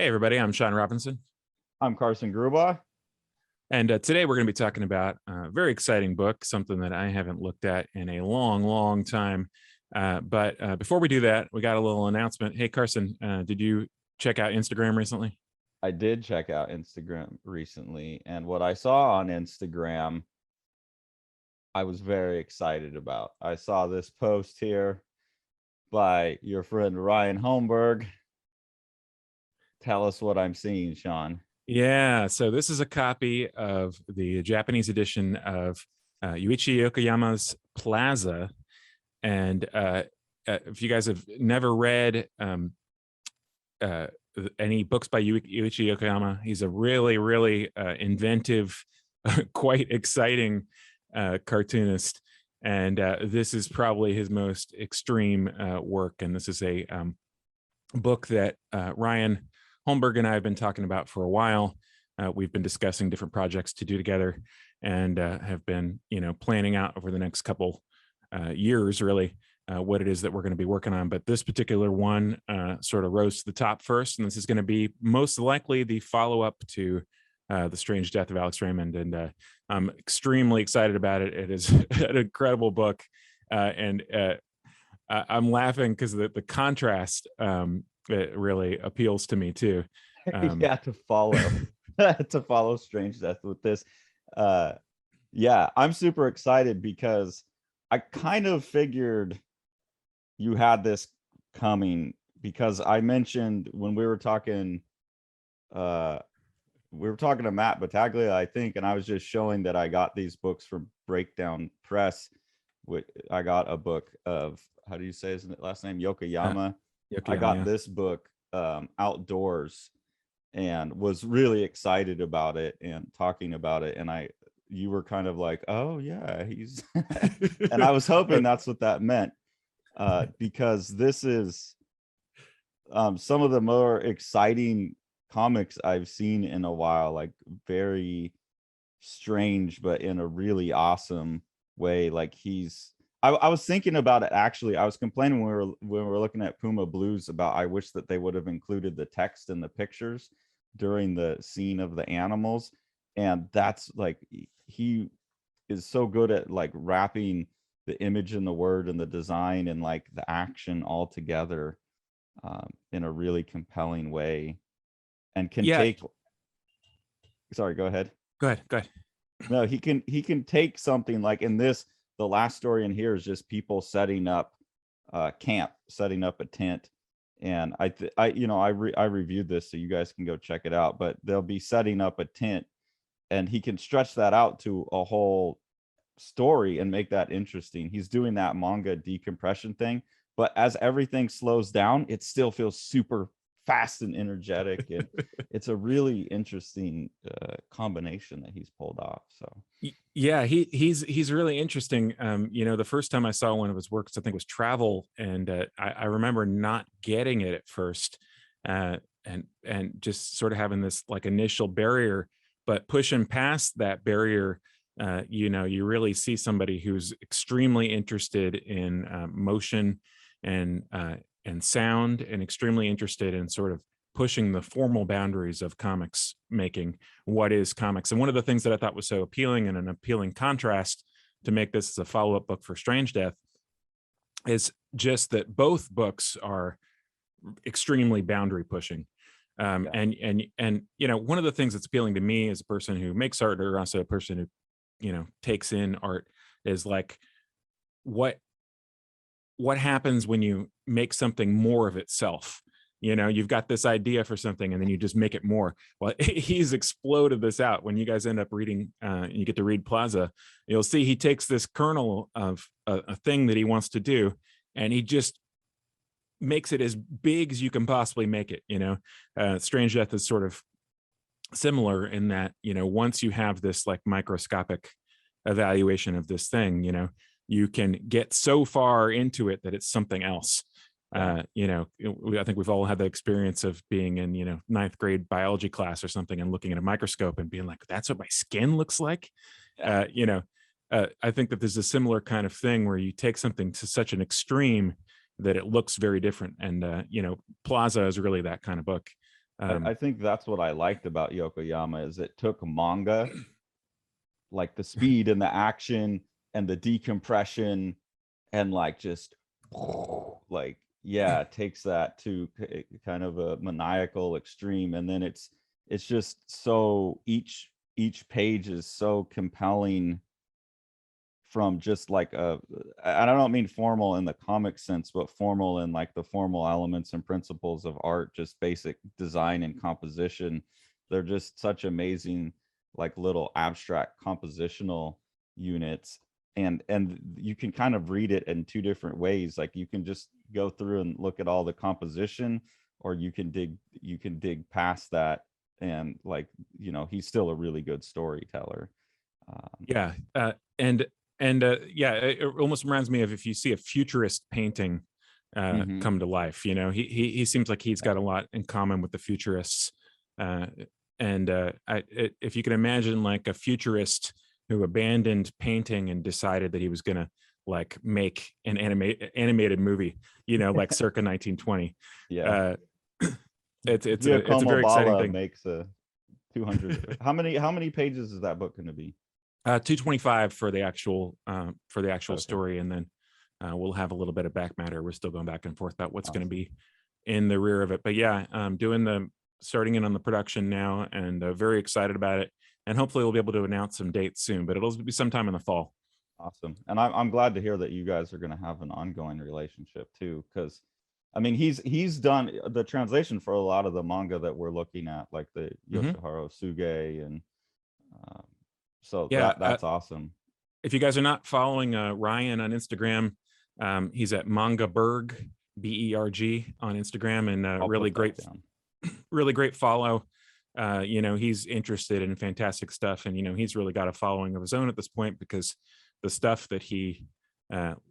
everybody, I'm Sean Robinson. I'm Carson Grubaugh. And today we're going to be talking about a very exciting book, something that I haven't looked at in a long, long time. But before we do that, we got a little announcement. Hey, Carson, did you check out Instagram recently? I did check out Instagram recently, and what I saw on Instagram, I was very excited about. I saw this post here by your friend Ryan Holmberg. Tell us what I'm seeing, Sean. Yeah, so this is a copy of the Japanese edition of Yuichi Yokoyama's Plaza. And if you guys have never read any books by Yuichi Yokoyama, he's a really, really inventive, quite exciting cartoonist. And this is probably his most extreme work. And this is a book that Ryan Holmberg and I have been talking about for a while. We've been discussing different projects to do together and have been, planning out over the next couple years, really, what it is that we're going to be working on. But this particular one sort of rose to the top first, and this is going to be most likely the follow-up to The Strange Death of Alex Raymond. And I'm extremely excited about it. It is an incredible book. And I'm laughing because the contrast it really appeals to me too. Yeah, to follow Strange Death with this. Yeah, I'm super excited because I kind of figured you had this coming, because I mentioned when we were talking to Matt Battaglia, I think, and I was just showing that I got these books from Breakdown Press. I got a book of, how do you say his last name? Yokoyama. I got this book outdoors and was really excited about it and talking about it. And you were kind of like, oh yeah, he's, and I was hoping that's what that meant, because this is some of the more exciting comics I've seen in a while, like very strange, but in a really awesome way. Like I was thinking about it, actually. I was complaining when we were looking at Puma Blues about, I wish that they would have included the text in the pictures during the scene of the animals. And that's like, he is so good at like wrapping the image and the word and the design and like the action all together in a really compelling way, and can take. Sorry, go ahead. Go ahead. No, he can take something like in this. The last story in here is just people setting up camp, setting up a tent. And I reviewed this, so you guys can go check it out, but they'll be setting up a tent and he can stretch that out to a whole story and make that interesting. He's doing that manga decompression thing, but as everything slows down, it still feels super fast and energetic, and it's a really interesting combination that he's pulled off. So yeah, he's really interesting. The first time I saw one of his works, I think, was Travel, and I remember not getting it at first, and just sort of having this like initial barrier, but pushing past that barrier, you really see somebody who's extremely interested in motion and sound, and extremely interested in sort of pushing the formal boundaries of comics making. What is comics? And one of the things that I thought was so appealing, and an appealing contrast to make this as a follow-up book for Strange Death, is just that both books are extremely boundary pushing. And one of the things that's appealing to me as a person who makes art, or also a person who takes in art, is like what happens when you make something more of itself. You've got this idea for something and then you just make it more. Well, he's exploded this out. When you guys end up reading, you get to read Plaza, you'll see he takes this kernel of a thing that he wants to do, and he just makes it as big as you can possibly make it. Strange Death is sort of similar in that, once you have this like microscopic evaluation of this thing, you can get so far into it that it's something else. I think we've all had the experience of being in, ninth grade biology class or something, and looking at a microscope and being like, that's what my skin looks like. I think that there's a similar kind of thing where you take something to such an extreme that it looks very different. And, Plaza is really that kind of book. I think that's what I liked about Yokoyama is it took manga, like the speed and the action and the decompression, and like just like, yeah, it takes that to kind of a maniacal extreme, and then it's just so each page is so compelling from just like I don't mean formal in the comic sense, but formal in like the formal elements and principles of art, just basic design and composition. They're just such amazing, like little abstract compositional units. And you can kind of read it in two different ways. Like you can just go through and look at all the composition, or you can dig past that, and like, he's still a really good storyteller. Yeah. Yeah, it almost reminds me of if you see a futurist painting Mhm. come to life. He seems like he's got a lot in common with the futurists. If you can imagine like a futurist who abandoned painting and decided that he was going to like make an animated movie, like circa 1920. Yeah. Uh, it's a Giacomo very exciting Balla thing. makes a 200. How many pages is that book going to be? 225 for the actual Okay. story, and then we'll have a little bit of back matter. We're still going back and forth about what's going to Awesome. be in the rear of it. But yeah, starting in on the production now, and very excited about it. And hopefully we'll be able to announce some dates soon, but it'll be sometime in the fall. Awesome. And I'm glad to hear that you guys are going to have an ongoing relationship too, because I mean he's done the translation for a lot of the manga that we're looking at, like the Hmm. Yoshihiro Suge, and um, so Yeah. that's awesome. If you guys are not following Ryan on Instagram, he's at Manga Berg, Berg on Instagram, and I'll really put that great, down. really great follow. He's interested in fantastic stuff, and he's really got a following of his own at this point, because the stuff that he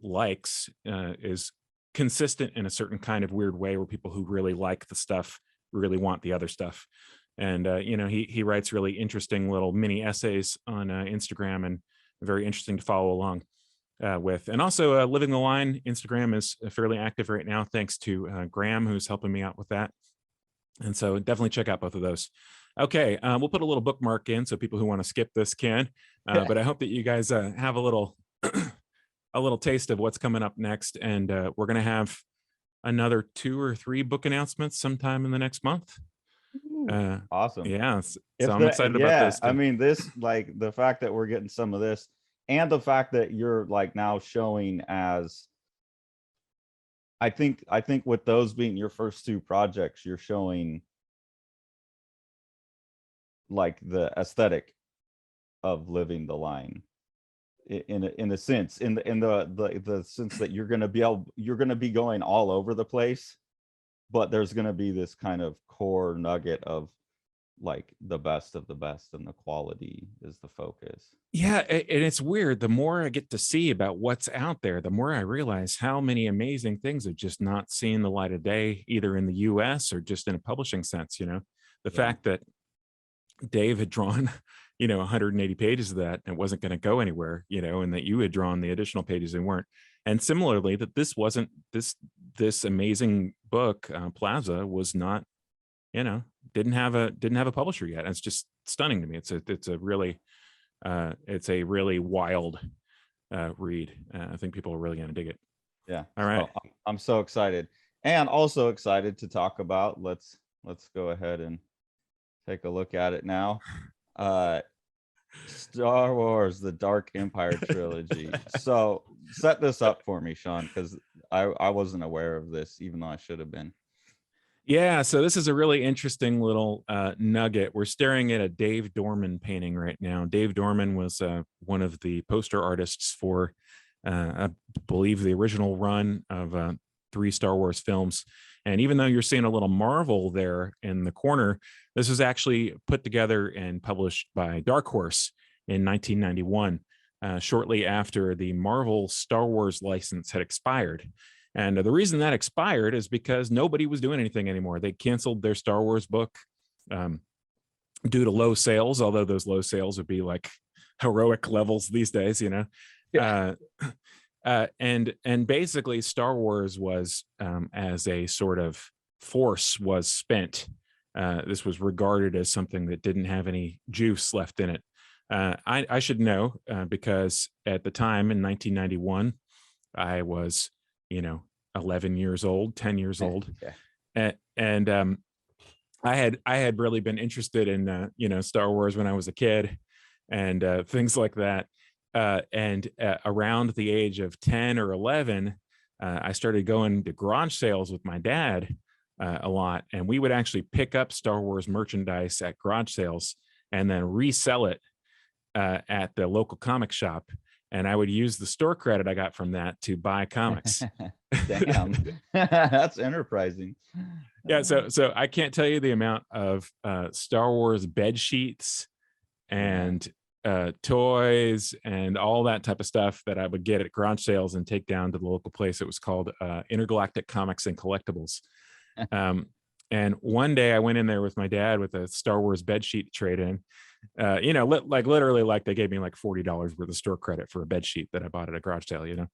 likes is consistent in a certain kind of weird way, where people who really like the stuff really want the other stuff. And he writes really interesting little mini essays on Instagram, and very interesting to follow along with. And also Living the Line Instagram is fairly active right now, thanks to Graham, who's helping me out with that. And so definitely check out both of those. Okay, we'll put a little bookmark in so people who want to skip this can. But I hope that you guys have a little a little taste of what's coming up next. And we're going to have another 2 or 3 book announcements sometime in the next month. Awesome. Yeah, so I'm excited about those I too. mean, this, like the fact that we're getting some of this, and the fact that you're like now showing as, I think with those being your first 2 projects, you're showing like the aesthetic of Living the Line, in a sense, in the sense that you're going to be going all over the place, but there's going to be this kind of core nugget of like the best of the best, and the quality is the focus. Yeah, and it's weird. The more I get to see about what's out there, the more I realize how many amazing things are just not seeing the light of day, either in the US or just in a publishing sense. The Yeah. fact that Dave had drawn, 180 pages of that and it wasn't going to go anywhere, and that you had drawn the additional pages and weren't. And similarly, that this wasn't this amazing book, Plaza, was not, didn't have a publisher yet. And it's just stunning to me. It's a really wild read. I think people are really going to dig it. Yeah. All right. So I'm so excited, and also excited to talk about, let's go ahead and take a look at it now. Star Wars: The Dark Empire trilogy. So set this up for me, Sean, because I wasn't aware of this, even though I should have been. Yeah, so this is a really interesting little nugget. We're staring at a Dave Dorman painting right now. Dave Dorman was one of the poster artists for, I believe, the original run of 3 Star Wars films. And even though you're seeing a little Marvel there in the corner, this was actually put together and published by Dark Horse in 1991, shortly after the Marvel Star Wars license had expired. And the reason that expired is because nobody was doing anything anymore. They canceled their Star Wars book due to low sales, although those low sales would be like heroic levels these days, Yeah. And basically Star Wars was, as a sort of force, was spent this was regarded as something that didn't have any juice left in it. I should know because at the time in 1991, I was, 11 years old, 10 years old. Yeah. And I had really been interested in, Star Wars when I was a kid and things like that. And around the age of 10 or 11, I started going to garage sales with my dad a lot. And we would actually pick up Star Wars merchandise at garage sales and then resell it at the local comic shop. And I would use the store credit I got from that to buy comics. Damn. That's enterprising. Yeah, so I can't tell you the amount of Star Wars bed sheets and toys and all that type of stuff that I would get at garage sales and take down to the local place. It was called Intergalactic Comics and Collectibles. And one day I went in there with my dad with a Star Wars bed sheet trade in. Literally, like they gave me like $40 worth of store credit for a bed sheet that I bought at a garage sale. Yeah.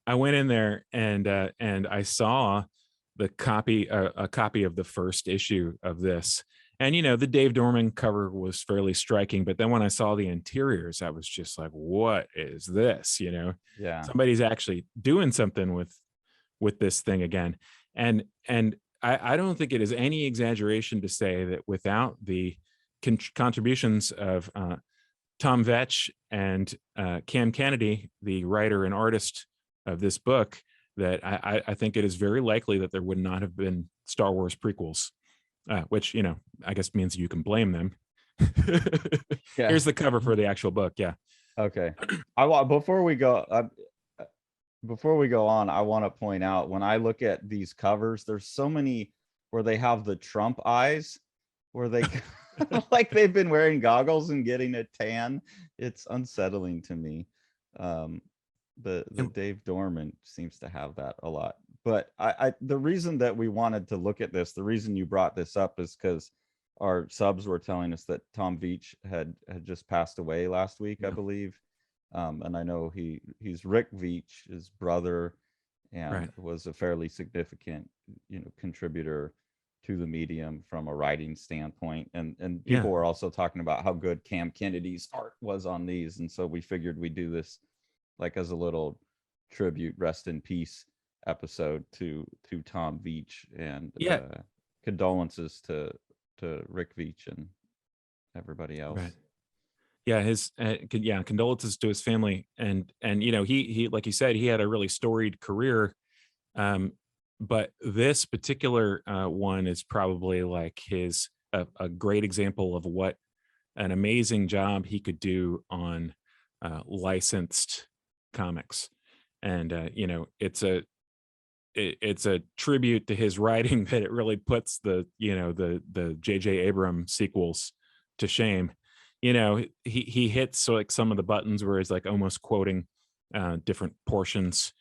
I went in there and I saw a copy of the first issue of this. And, the Dave Dorman cover was fairly striking. But then when I saw the interiors, I was just like, what is this? Yeah. Somebody's actually doing something with this thing again. And I don't think it is any exaggeration to say that without the contributions of Tom Veitch and Cam Kennedy, the writer and artist of this book, that I think it is very likely that there would not have been Star Wars prequels, which, I guess means you can blame them. Yeah. Here's the cover for the actual book. Yeah. Okay. Before we go on, I want to point out, when I look at these covers, there's so many where they have the Trump eyes, where they like they've been wearing goggles and getting a tan. It's unsettling to me. The Dave Dorman seems to have that a lot. But the reason that we wanted to look at this, the reason you brought this up, is because our subs were telling us that Tom Veitch had just passed away last week, I believe. And I know he's Rick Veitch, his brother, and was a fairly significant, contributor to the medium from a writing standpoint. And people were also talking about how good Cam Kennedy's art was on these. And so we figured we'd do this like as a little tribute, rest in peace episode to Tom Veitch, and condolences to Rick Veitch and everybody else. Right. Yeah, his condolences to his family, and he like you said, he had a really storied career, but this particular one is probably like a great example of what an amazing job he could do on licensed comics. And it's a tribute to his writing that it really puts the J.J. Abrams sequels to shame. He hits like some of the buttons where he's like almost quoting different portions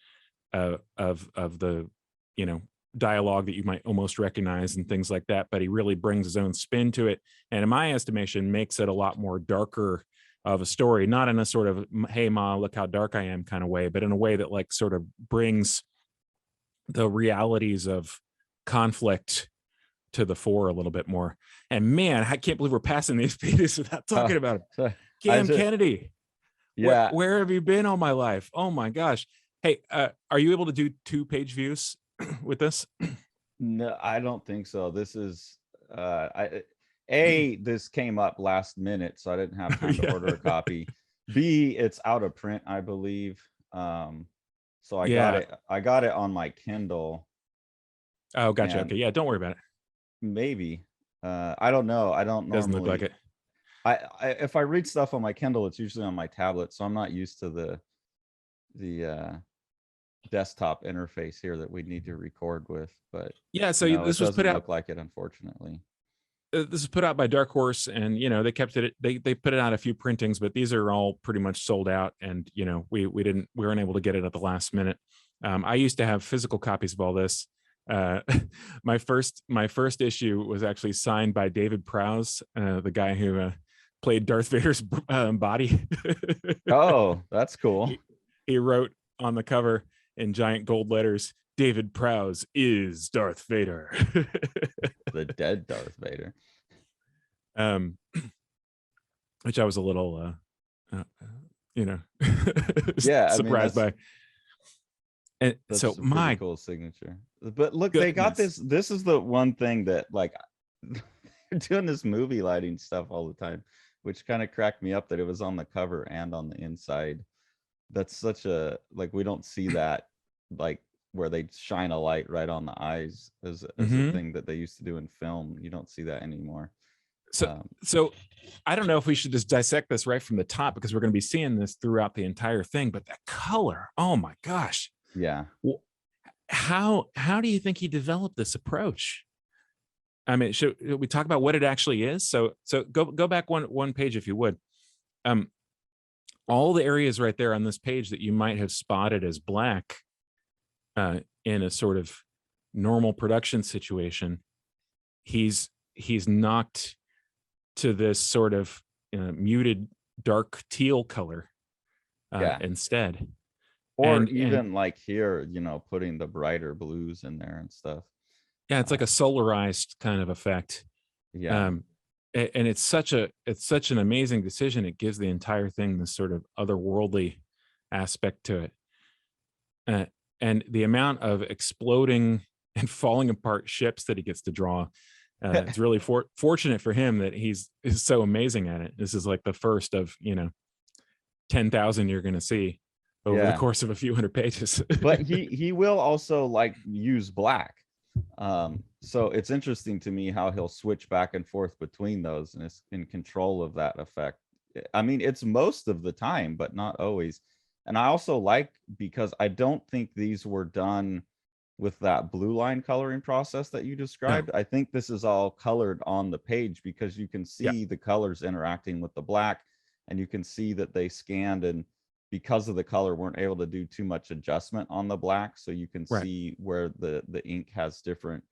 of the dialogue that you might almost recognize and things like that, but he really brings his own spin to it, and in my estimation makes it a lot more darker of a story, not in a sort of, hey ma, look how dark I am kind of way, but in a way that like sort of brings the realities of conflict to the fore a little bit more. And man, I can't believe we're passing these pages without talking about it. Cam Kennedy. Yeah. Where have you been all my life? Oh my gosh. Hey, are you able to do 2-page views with this? No, I don't think so. This is this came up last minute, so I didn't have time to order a copy. B, it's out of print, I believe. So I got it on my Kindle. Oh, gotcha. Okay. Yeah, don't worry about it. Maybe. I don't know. I don't normally. Doesn't look like it. If I read stuff on my Kindle, it's usually on my tablet, so I'm not used to the desktop interface here that we need to record with. But yeah, so no, this was put out. Look like it, unfortunately. This is put out by Dark Horse, and they kept it. They put it out a few printings, but these are all pretty much sold out. And we weren't able to get it at the last minute. I used to have physical copies of all this. My first issue was actually signed by David Prowse, the guy who played Darth Vader's body. Oh, that's cool. He wrote on the cover in giant gold letters, David Prowse is Darth Vader. The dead Darth Vader. Which I was a little, Yeah, I mean, surprised by. And that's so a pretty my cool signature. But look, they got goodness. this is the one thing that, like, they're doing this movie lighting stuff all the time, which kind of cracked me up that it was on the cover and on the inside. That's such a, like, we don't see that, like, where they shine a light right on the eyes as a Mhm. thing that they used to do in film. You don't see that anymore. So I don't know if we should just dissect this right from the top, because we're going to be seeing this throughout the entire thing. But that color, oh my gosh. Yeah. How do you think he developed this approach? I mean, should we talk about what it actually is? So go back one page if you would. All the areas right there on this page that you might have spotted as black in a sort of normal production situation, he's knocked to this sort of muted dark teal color instead. Or even like here, putting the brighter blues in there and stuff. Yeah, it's like a solarized kind of effect. Yeah. And it's such an amazing decision. It gives the entire thing this sort of otherworldly aspect to it. And the amount of exploding and falling apart ships that he gets to draw, it's really fortunate for him that is so amazing at it. This is like the first of 10,000 you're going to see over the course of a few hundred pages. But he will also, like, use black. So it's interesting to me how he'll switch back and forth between those, and is in control of that effect. I mean, it's most of the time, but not always. And I also like, because I don't think these were done with that blue line coloring process that you described. No. I think this is all colored on the page, because you can see the colors interacting with the black, and you can see that they scanned, and because of the color, weren't able to do too much adjustment on the black. So you can see where the ink has different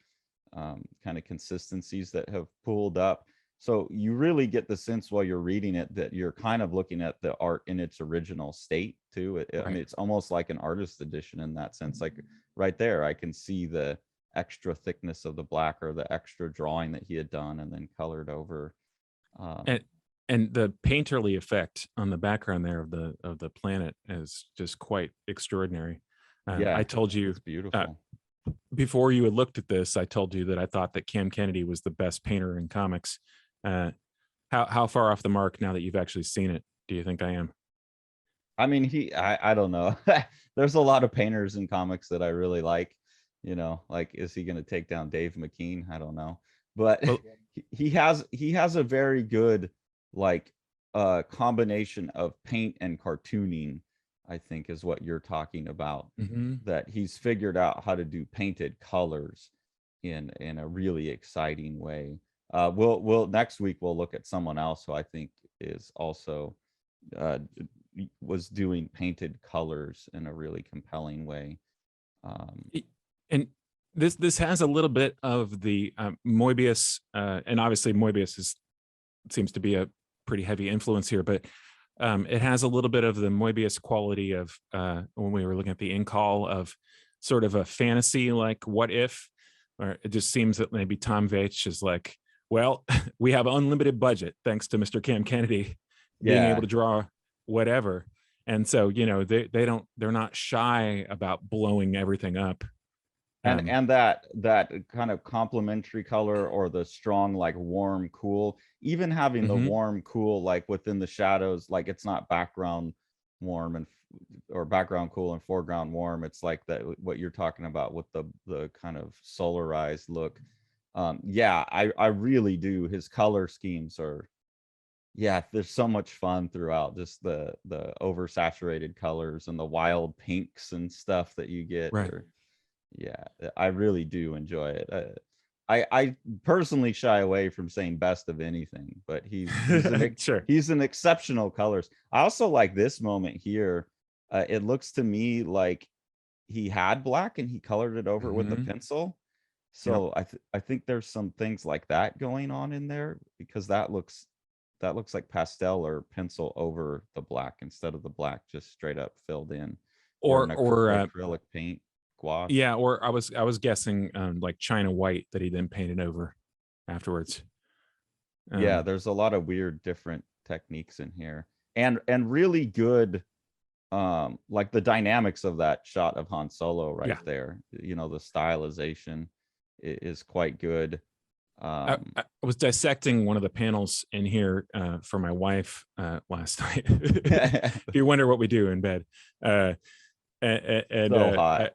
kind of consistencies that have pulled up. So you really get the sense while you're reading it that you're kind of looking at the art in its original state too. I mean, it's almost like an artist edition in that sense. Like right there, I can see the extra thickness of the black, or the extra drawing that he had done and then colored over. And the painterly effect on the background there of the planet is just quite extraordinary. I told you, it's beautiful. Before you had looked at this, I told you that I thought that Cam Kennedy was the best painter in comics. How far off the mark, now that you've actually seen it, do you think I am? I mean, I don't know. There's a lot of painters in comics that I really like. Like, is he going to take down Dave McKean? I don't know, but he has a very good, like, combination of paint and cartooning, I think, is what you're talking about. That he's figured out how to do painted colors in a really exciting way. We'll next week we'll look at someone else who I think is also was doing painted colors in a really compelling way. And this has a little bit of the Moebius, and obviously Moebius seems to be a pretty heavy influence here, but it has a little bit of the Moebius quality of when we were looking at the in-call, of sort of a fantasy, like what if, or it just seems that maybe Tom Veitch is like, well, we have unlimited budget thanks to Mr. Cam Kennedy being able to draw whatever. And so, they're not shy about blowing everything up. And that kind of complementary color, or the strong, like, warm, cool, even having the warm, cool, like within the shadows, like it's not background warm or background cool and foreground warm. It's like that, what you're talking about with the kind of solarized look. I really do. His color schemes are, there's so much fun throughout, just the oversaturated colors and the wild pinks and stuff that you get. I really do enjoy it. I personally shy away from saying best of anything, but he's an exceptional colors. I also like this moment here. It looks to me like he had black and he colored it over with a pencil. So I think there's some things like that going on in there, because that looks like pastel or pencil over the black, instead of the black just straight up filled in, or acrylic paint. gouache. Yeah, or I was guessing like China white that he then painted over afterwards. Yeah, there's a lot of weird different techniques in here, and really good like the dynamics of that shot of Han Solo right Yeah. there. You know, the stylization is quite good. I was dissecting one of the panels in here for my wife last night. If you wonder what we do in bed, and So hot.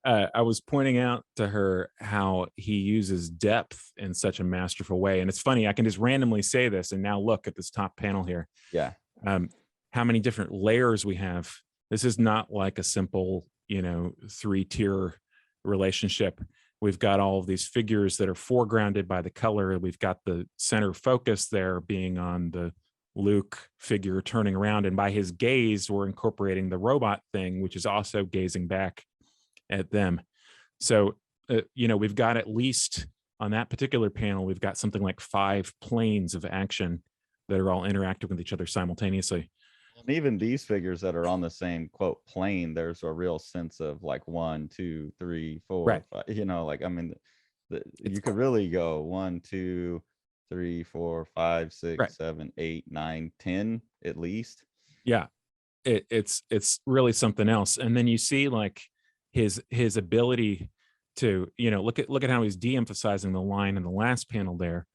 I was pointing out to her how he uses depth in such a masterful way, and it's funny. I can just randomly say this, and now look at this top panel here. Yeah. How many different layers we have. This is not like a simple, 3-tier relationship. We've got all of these figures that are foregrounded by the color. We've got the center focus there being on the Luke figure turning around, and by his gaze, we're incorporating the robot thing, which is also gazing back at them. So, we've got, at least on that particular panel, we've got something like 5 planes of action that are all interacting with each other simultaneously. And even these figures that are on the same quote plane, there's a real sense of like 1, 2, 3, 4, Right. 5, like, I mean, you could really go 1, 2, 3, 4, 5, 6, right. 7, 8, 9, 10 at least. Yeah. It's really something else. And then you see like his ability to, look at how he's de-emphasizing the line in the last panel there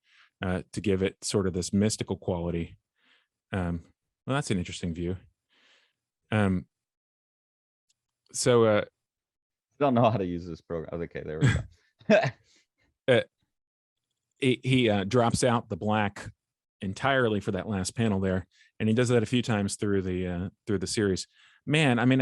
to give it sort of this mystical quality. Well, that's an interesting view. I don't know how to use this program. Okay, there we go. He drops out the black entirely for that last panel there, and he does that a few times through the series. Man, I mean,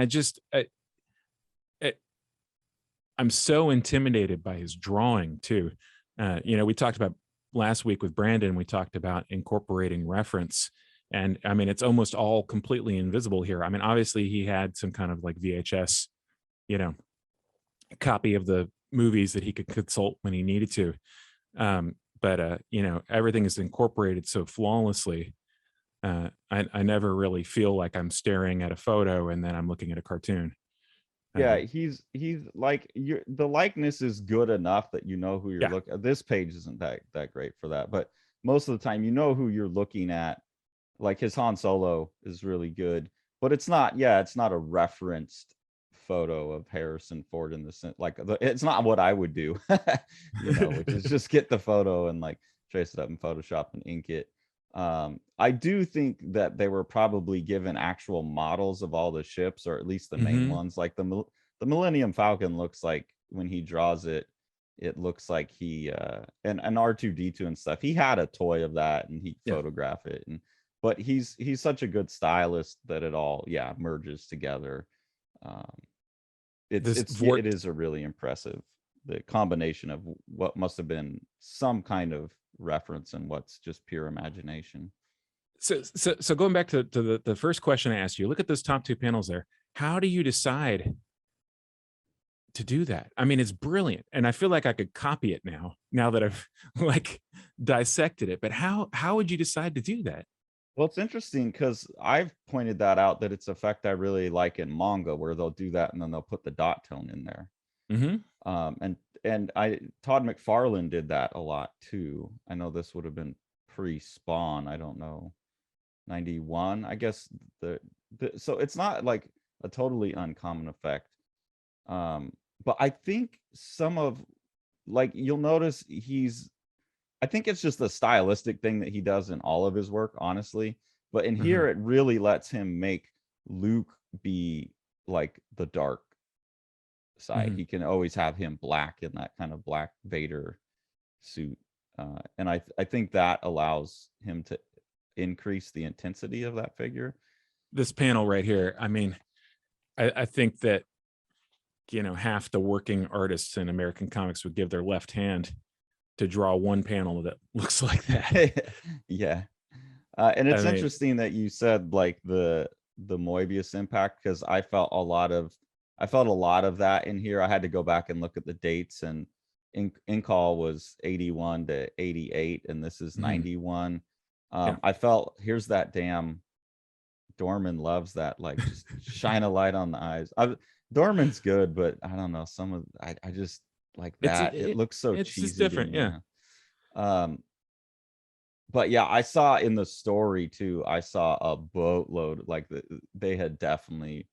I'm so intimidated by his drawing too. We talked about last week with Brandon. We talked about incorporating reference. And I mean, it's almost all completely invisible here. I mean, obviously he had some kind of like VHS, copy of the movies that he could consult when he needed to. But everything is incorporated so flawlessly. I never really feel like I'm staring at a photo and then I'm looking at a cartoon. Yeah, he's like, the likeness is good enough that you know who you're looking at. This page isn't that great for that, but most of the time you know who you're looking at. Like his Han Solo is really good, but it's not a referenced photo of Harrison Ford in the sense, like it's not what I would do, which is just get the photo and like trace it up in Photoshop and ink it. I do think that they were probably given actual models of all the ships, or at least the main ones. Like the Millennium Falcon looks like, when he draws it, it looks like he and R2-D2 and stuff. He had a toy of that and he'd photograph it. But he's such a good stylist that it all merges together. It is a really impressive, the combination of what must have been some kind of reference and what's just pure imagination. So going back to the first question I asked you, look at those top 2 panels there. How do you decide to do that? I mean, it's brilliant, and I feel like I could copy it now that I've like dissected it. But how would you decide to do that? Well, it's interesting because I've pointed that out, that it's an effect I really like in manga, where they'll do that and then they'll put the dot tone in there. And Todd McFarlane did that a lot too. I know this would have been pre-Spawn. I don't know, 91, I guess. So it's not like a totally uncommon effect. But I think some of, like, you'll notice I think it's just a stylistic thing that he does in all of his work, honestly. But in here, it really lets him make Luke be like the dark side. He can always have him black in that kind of black Vader suit. And I think that allows him to increase the intensity of that figure. This panel right here, I mean, I think that, half the working artists in American comics would give their left hand to draw one panel that looks like that. Yeah. And it's interesting that you said like the Moebius impact, because I felt a lot of that in here. I had to go back and look at the dates, and Incall was 81 to 88 and this is 91. I felt, here's that damn Dorman loves that, like just shine a light on the eyes. Dorman's good, but I don't know, some of I just like that. It looks so it's just cheesy to different. me Yeah. now. But yeah, I saw in the story too, I saw a boatload, like they had definitely,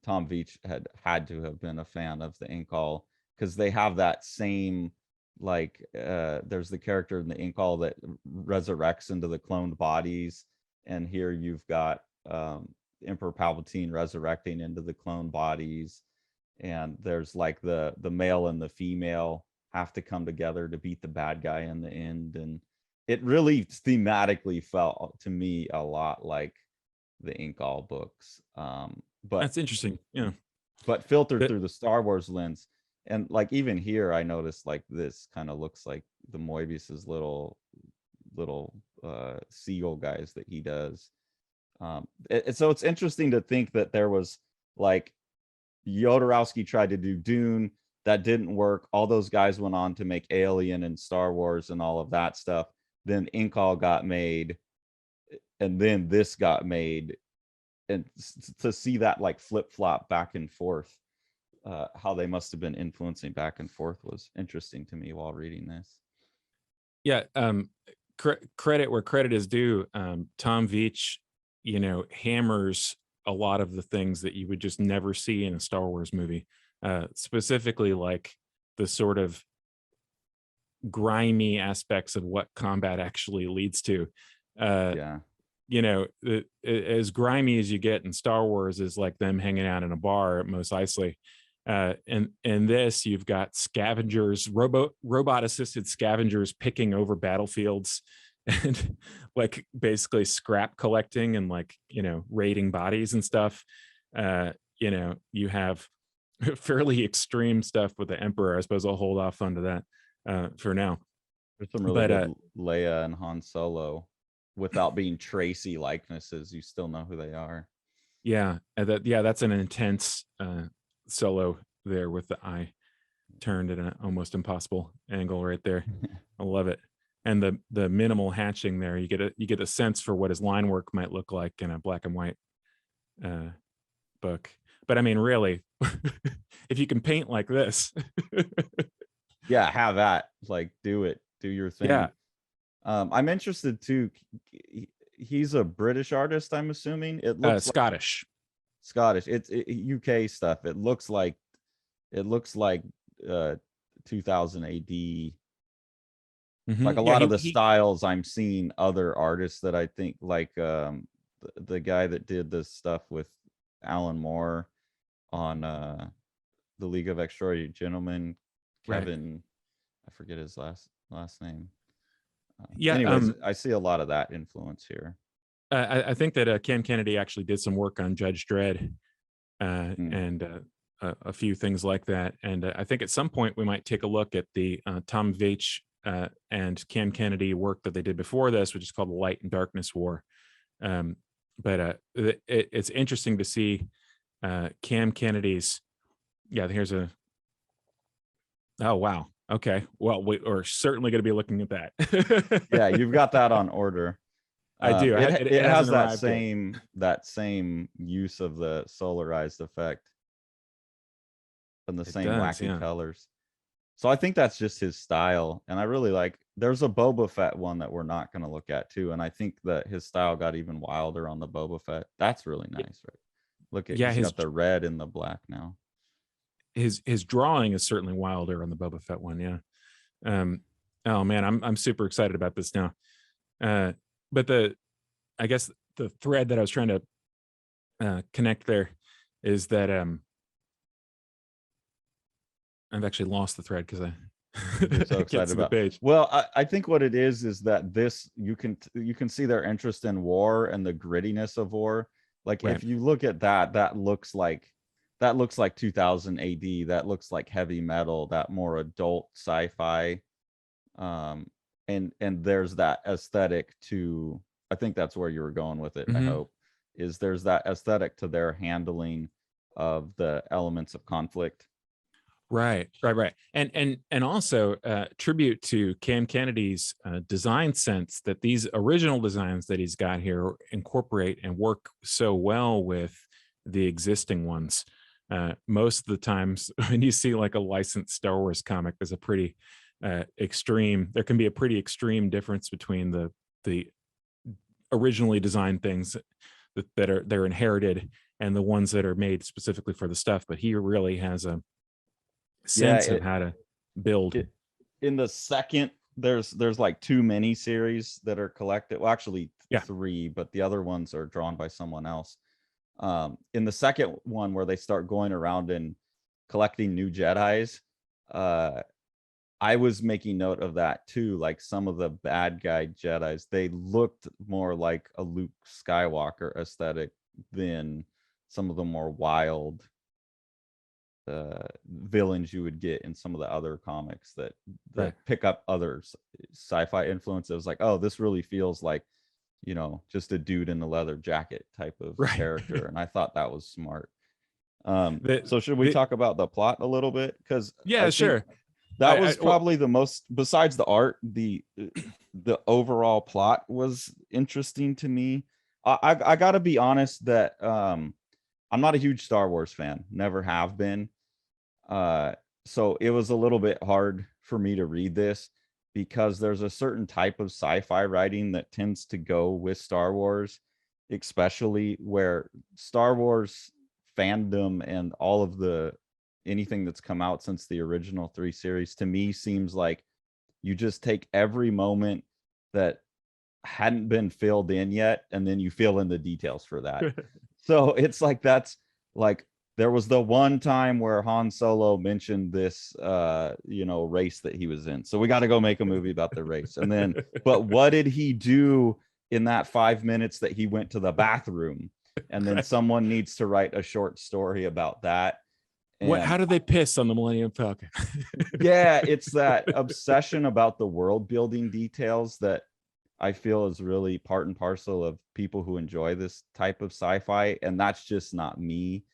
Tom Veitch had to have been a fan of the Inkall, because they have that same, like there's the character in the Inkall that resurrects into the cloned bodies, and here you've got Emperor Palpatine resurrecting into the cloned bodies, and there's like the male and the female have to come together to beat the bad guy in the end, and it really thematically felt to me a lot like the Inkall books, but That's interesting. Yeah. filtered But through the Star Wars lens. And like even here, I noticed like this kind of looks like the Moebius's little seagull guys that he does. So it's interesting to think that there was like Jodorowsky tried to do Dune, that didn't work. All those guys went on to make Alien and Star Wars and all of that stuff. Then Inkall got made, and then this got made, and to see that like flip flop back and forth, how they must have been influencing back and forth was interesting to me while reading this. yeah, credit where credit is due. Tom Veitch, hammers a lot of the things that you would just never see in a Star Wars movie, specifically like the sort of grimy aspects of what combat actually leads to. Yeah. As grimy as you get in Star Wars is like them hanging out in a bar at Mos Eisley. And in this, you've got scavengers, robot assisted scavengers picking over battlefields and like basically scrap collecting and like, raiding bodies and stuff. You have fairly extreme stuff with the Emperor. I suppose I'll hold off onto that for now. There's some really good Leia and Han Solo without being Tracy likenesses. You still know who they are. Yeah, that's an intense Solo there with the eye turned at an almost impossible angle right there. I love it. And the minimal hatching there, you get a sense for what his line work might look like in a black and white book. But I mean, really, if you can paint like this, yeah, have at, like, do your thing. Yeah. I'm interested too. He's a British artist, I'm assuming. It looks Scottish. Scottish. It's UK stuff. It looks like 2000 AD. Mm-hmm. Like a lot of the styles I'm seeing other artists that I think, like the guy that did this stuff with Alan Moore on the League of Extraordinary Gentlemen, Kevin, right. I forget his last name. Anyways, I see a lot of that influence here. I think that Ken Kennedy actually did some work on Judge Dredd and a few things like that. And I think at some point we might take a look at the Tom Veitch and Ken Kennedy work that they did before this, which is called the Light and Darkness War. But it's interesting to see Cam Kennedy's. Yeah, here's a. Oh, wow. Okay. Well, we are certainly going to be looking at that. Yeah, you've got that on order. I do. It has that same use of the solarized effect and the same wacky colors. So I think that's just his style. And I really like, there's a Boba Fett one that we're not going to look at too. And I think that his style got even wilder on the Boba Fett. That's really nice, right? Look at, he's got the red and the black now. His drawing is certainly wilder on the Boba Fett one. Yeah. Oh man, I'm super excited about this now. But I guess the thread that I was trying to connect there is that I've actually lost the thread because I'm so excited about the page. Well, I think what it is that this, you can see their interest in war and the grittiness of war. Like if you look at that looks like 2000 AD. That looks like heavy metal, that more adult sci-fi. And there's that aesthetic to, I think that's where you were going with it. Mm-hmm. I hope is there's that aesthetic to their handling of the elements of conflict. Right. And also tribute to Cam Kennedy's design sense that these original designs that he's got here incorporate and work so well with the existing ones. Most of the times when you see like a licensed Star Wars comic, there's a pretty extreme, there can be a pretty extreme difference between the originally designed things that are they're inherited and the ones that are made specifically for the stuff. But he really has a sense of how to build. In the second, there's like 2 mini series that are collected. Well, actually 3, but the other ones are drawn by someone else. In the second one, where they start going around and collecting new Jedis, I was making note of that too. Like some of the bad guy Jedis, they looked more like a Luke Skywalker aesthetic than some of the more wild villains you would get in some of the other comics that pick up other sci-fi influences. Like, oh, this really feels like, you know, just a dude in a leather jacket type of character. And I thought that was smart. So should we talk about the plot a little bit? Because sure. That was probably the most, besides the art, the overall plot was interesting to me. I gotta be honest that I'm not a huge Star Wars fan, never have been. So it was a little bit hard for me to read this, because there's a certain type of sci-fi writing that tends to go with Star Wars, especially where Star Wars fandom and all of anything that's come out since the original 3 series, to me, seems like you just take every moment that hadn't been filled in yet, and then you fill in the details for that. So it's like, that's like, there was the one time where Han Solo mentioned this race that he was in, so we got to go make a movie about the race. And then, but what did he do in that 5 minutes that he went to the bathroom? And then someone needs to write a short story about that. How do they piss on the Millennium Falcon? Yeah, it's that obsession about the world building details that I feel is really part and parcel of people who enjoy this type of sci-fi, and that's just not me.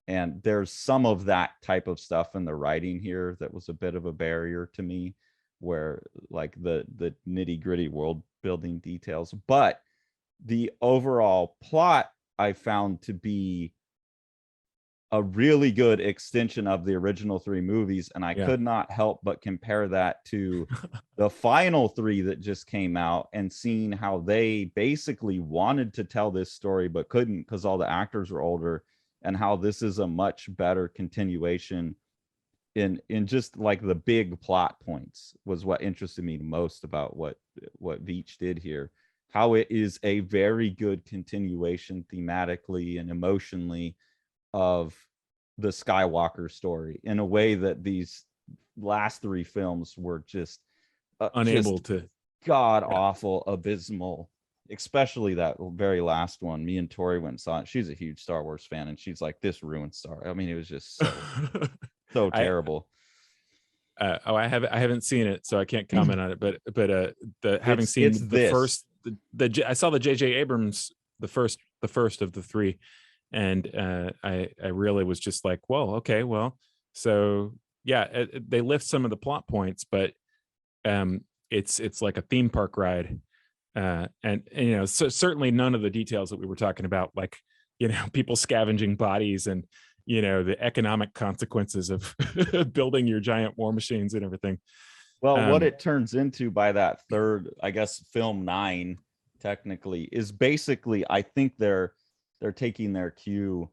And there's some of that type of stuff in the writing here that was a bit of a barrier to me, where like the nitty gritty world building details. But the overall plot I found to be a really good extension of the original 3 movies. And I could not help but compare that to the final 3 that just came out, and seeing how they basically wanted to tell this story but couldn't because all the actors were older, and how this is a much better continuation in just like the big plot points was what interested me most about what Veitch did here. How it is a very good continuation thematically and emotionally of the Skywalker story, in a way that these last 3 films were just unable to, god awful, abysmal. Especially that very last one. Me and Tori went and saw it. She's a huge Star Wars fan, and she's like, this ruined Star. I mean, it was just so terrible. I haven't seen it, so I can't comment on it. But having seen the first, I saw the J.J. Abrams, the first of the 3, and I really was just like, whoa, okay, well, so yeah, they lift some of the plot points, but it's like a theme park ride. And you know, so certainly none of the details that we were talking about, like, you know, people scavenging bodies and, you know, the economic consequences of building your giant war machines and everything. Well, what it turns into by that third, I guess, film 9 technically, is basically, I think they're taking their cue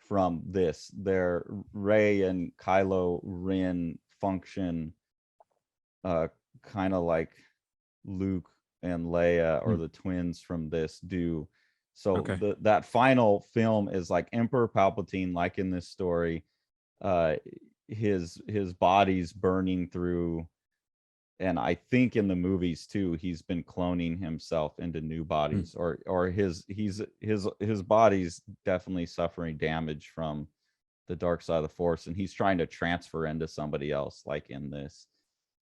from this. Their Rey and Kylo Ren function kind of like Luke and Leia, or the twins from this, do. So that final film is like Emperor Palpatine, like in this story, his body's burning through, and I think in the movies too, he's been cloning himself into new bodies, or his body's definitely suffering damage from the dark side of the Force, and he's trying to transfer into somebody else, like in this,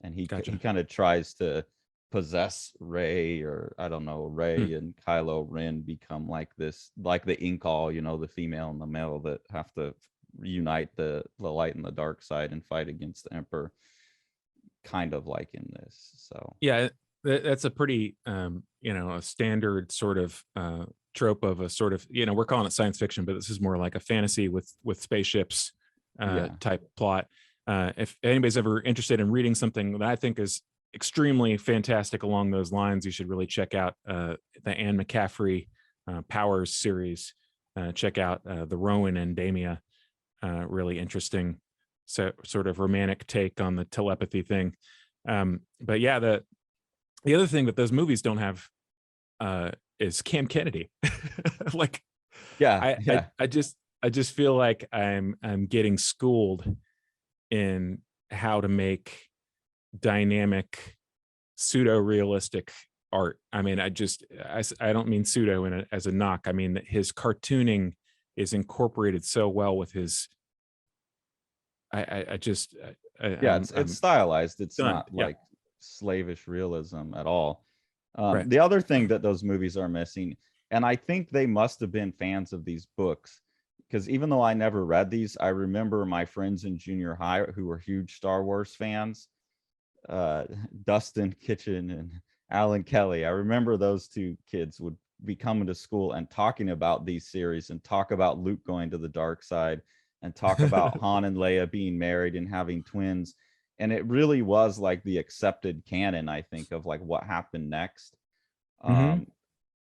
and he kind of tries to possess Rey, or I don't know, Rey and Kylo Ren become like this, like the Incal, you know, the female and the male that have to unite the light and the dark side and fight against the Emperor, kind of like in this. So Yeah, that's a pretty a standard sort of trope of a sort of, we're calling it science fiction, but this is more like a fantasy with spaceships yeah, type plot. If anybody's ever interested in reading something that I think is extremely fantastic along those lines, you should really check out the Anne McCaffrey Powers series. Check out the Rowan and Damia. Really interesting, so sort of romantic take on the telepathy thing. But yeah, the other thing that those movies don't have is Cam Kennedy. Like, yeah, I, I yeah, I just I just feel like I'm getting schooled in how to make dynamic pseudo realistic art. I mean, I don't mean pseudo as a knock. I mean that his cartooning is incorporated so well with his. I just yeah. I'm It's stylized. It's done. not Yeah, like slavish realism at all. right. The other thing that those movies are missing, and I think they must have been fans of these books, because even though I never read these, I remember my friends in junior high who were huge Star Wars fans, Dustin Kitchen and Alan Kelly. I remember those two kids would be coming to school and talking about these series and talk about Luke going to the dark side and talk about Han and Leia being married and having twins. And it really was like the accepted canon, I think, of like what happened next. Hmm. Um,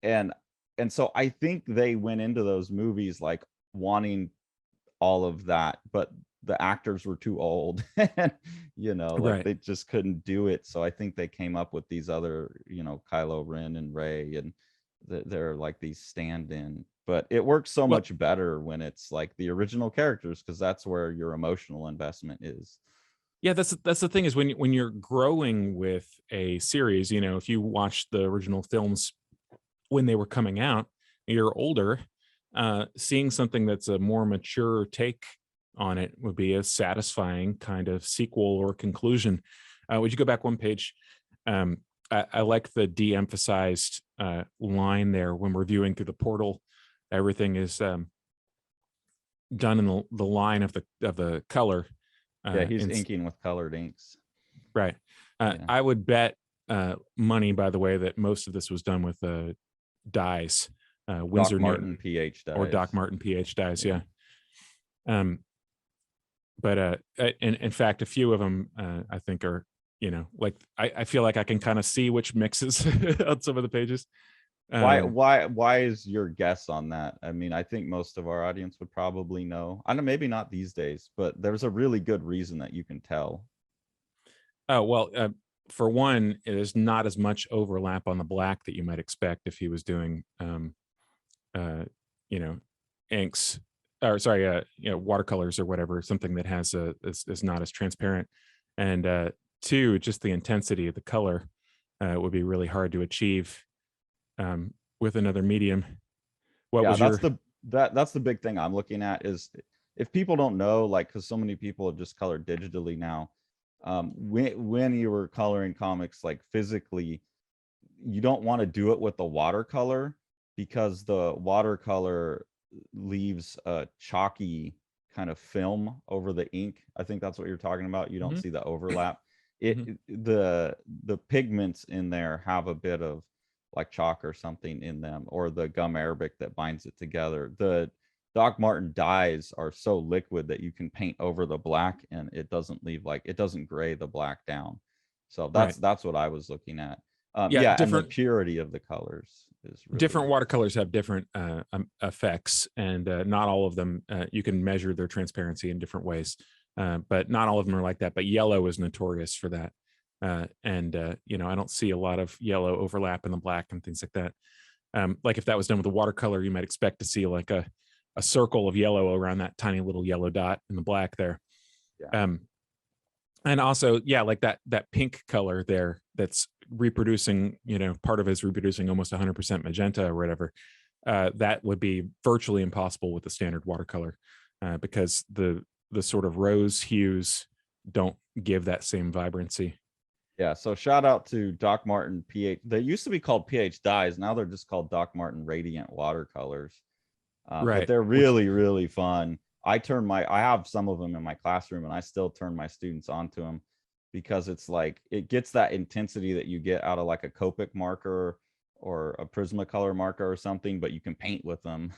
and and so I think they went into those movies like wanting all of that, but the actors were too old. And like Right. they just couldn't do it. So I think they came up with these other, Kylo Ren and Rey, and they're like these stand-in, but it works so Well, much better when it's like the original characters, because that's where your emotional investment is. yeah, that's the thing is when you're growing with a series, if you watch the original films when they were coming out, you're older, seeing something that's a more mature take on it would be a satisfying kind of sequel or conclusion. Would you go back one page? I like the de-emphasized line there when we're viewing through the portal. Everything is done in the line of the color. Yeah, he's In inking with colored inks. Right. Yeah. I would bet money, by the way, that most of this was done with dyes, Doc Winsor Newton Martin PH or dies. Doc Martin PH dyes. Yeah. Yeah. But in fact, a few of them I think are, like I feel like I can kind of see which mixes on some of the pages. Um, Why is your guess on that? I mean, I think most of our audience would probably know. I know, maybe not these days, but there's a really good reason that you can tell. oh, well, for one, there's not as much overlap on the black that you might expect if he was doing, you know, inks or sorry, watercolors or whatever, something that has is not as transparent. And two, just the intensity of the color would be really hard to achieve with another medium. What Yeah, was your? that's the big thing I'm looking at is, if people don't know, like, because so many people have just colored digitally now. When you were coloring comics like physically, you don't want to do it with the watercolor, because the watercolor leaves a chalky kind of film over the ink. I think that's what you're talking about. You don't Mhm, see the overlap. mhm. The pigments in there have a bit of like chalk or something in them, or the gum arabic that binds it together. The Doc Martin dyes are so liquid that you can paint over the black and it doesn't leave, like, it doesn't gray the black down. So Right. that's what I was looking at. Yeah, Yeah, and the purity of the colors is really, different watercolors have different effects, and not all of them you can measure their transparency in different ways, but not all of them are like that. But yellow is notorious for that, and I don't see a lot of yellow overlap in the black and things like that. Like if that was done with a watercolor, you might expect to see like a circle of yellow around that tiny little yellow dot in the black there. yeah. um, and also, yeah, like that pink color there that's reproducing, part of it is reproducing almost 100% magenta or whatever. That would be virtually impossible with the standard watercolor, because the sort of rose hues don't give that same vibrancy. Yeah, so shout out to Doc Martin PH. They used to be called PH dyes. Now they're just called Doc Martin Radiant watercolors. But Right. they're Which really, really fun. I have some of them in my classroom, and I still turn my students onto them, because it's like it gets that intensity that you get out of like a Copic marker or a Prismacolor marker or something, but you can paint with them.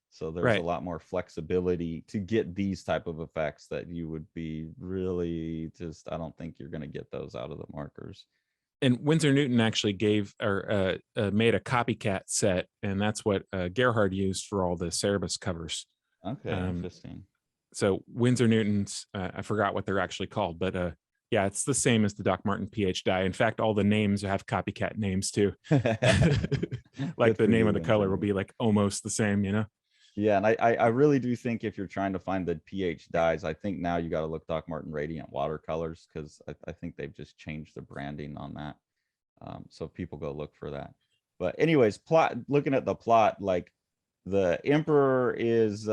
So there's a Right. lot more flexibility to get these type of effects that you would be really just, I don't think you're going to get those out of the markers. And Winsor Newton actually gave or made a copycat set, and that's what Gerhard used for all the Cerebus covers. Okay, interesting. So Winsor Newton's, I forgot what they're actually called, but yeah, it's the same as the Doc Martin PH die. In fact, all the names have copycat names too. Like Good the for name you, of the Winsor color will Newton. be like almost the same, you know? Yeah, and I really do think if you're trying to find the pH dyes, I think now you got to look Doc Martin Radiant watercolors, because I think they've just changed the branding on that. So people go look for that. But anyways, looking at the plot, like the Emperor is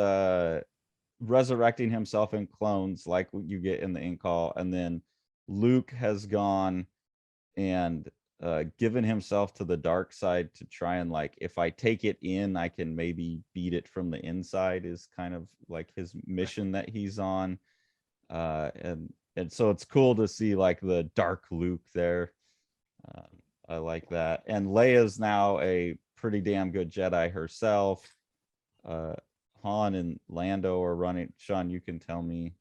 resurrecting himself in clones, like what you get in the Incal, and then Luke has gone and given himself to the dark side to try and, like, if I take it in, I can maybe beat it from the inside, is kind of like his mission that he's on. And so it's cool to see like the dark Luke there. I like that. And Leia's now a pretty damn good Jedi herself. Han and Lando are running. Sean, you can tell me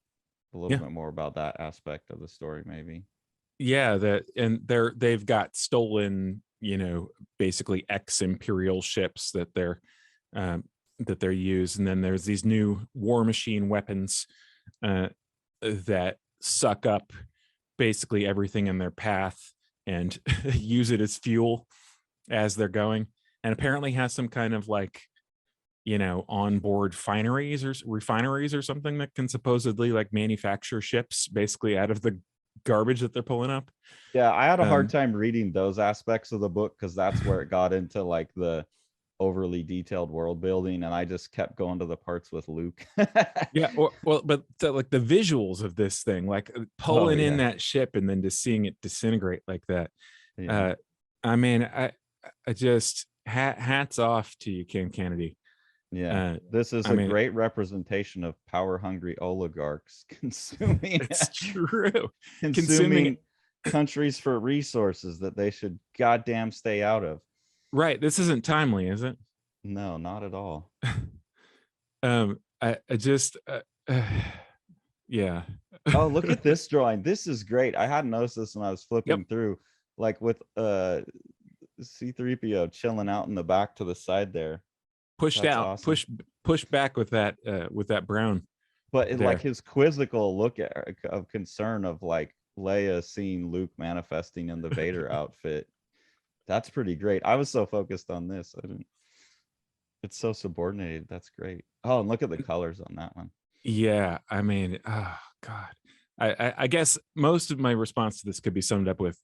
a little Yeah. bit more about that aspect of the story, maybe. Yeah, they've got stolen, basically ex-Imperial ships that they're used, and then there's these new war machine weapons that suck up basically everything in their path and use it as fuel as they're going, and apparently has some kind of like onboard refineries or something that can supposedly like manufacture ships basically out of the garbage that they're pulling up. Yeah, I had a hard time reading those aspects of the book, because that's where it got into like the overly detailed world building, and I just kept going to the parts with Luke. Yeah, but like the visuals of this thing, like Oh pulling in yeah. that ship and then just seeing it disintegrate like that. Yeah. I mean, I just hats off to you, Ken Kennedy. Yeah. This is I a mean, great representation of power hungry oligarchs consuming it's true. consuming countries for resources that they should goddamn stay out of. Right. This isn't timely, is it? No, not at all. I just yeah. Oh, look at this drawing. This is great. I hadn't noticed this when I was flipping Yep. through, like with C3PO chilling out in the back to the side there. Pushed That's out, awesome. push back with that brown. But like There. his quizzical look of concern of like Leia seeing Luke manifesting in the Vader outfit. That's pretty great. I was so focused on this. I didn't. It's so subordinated. That's great. Oh, and look at the colors on that one. Yeah, I mean, oh God. I guess most of my response to this could be summed up with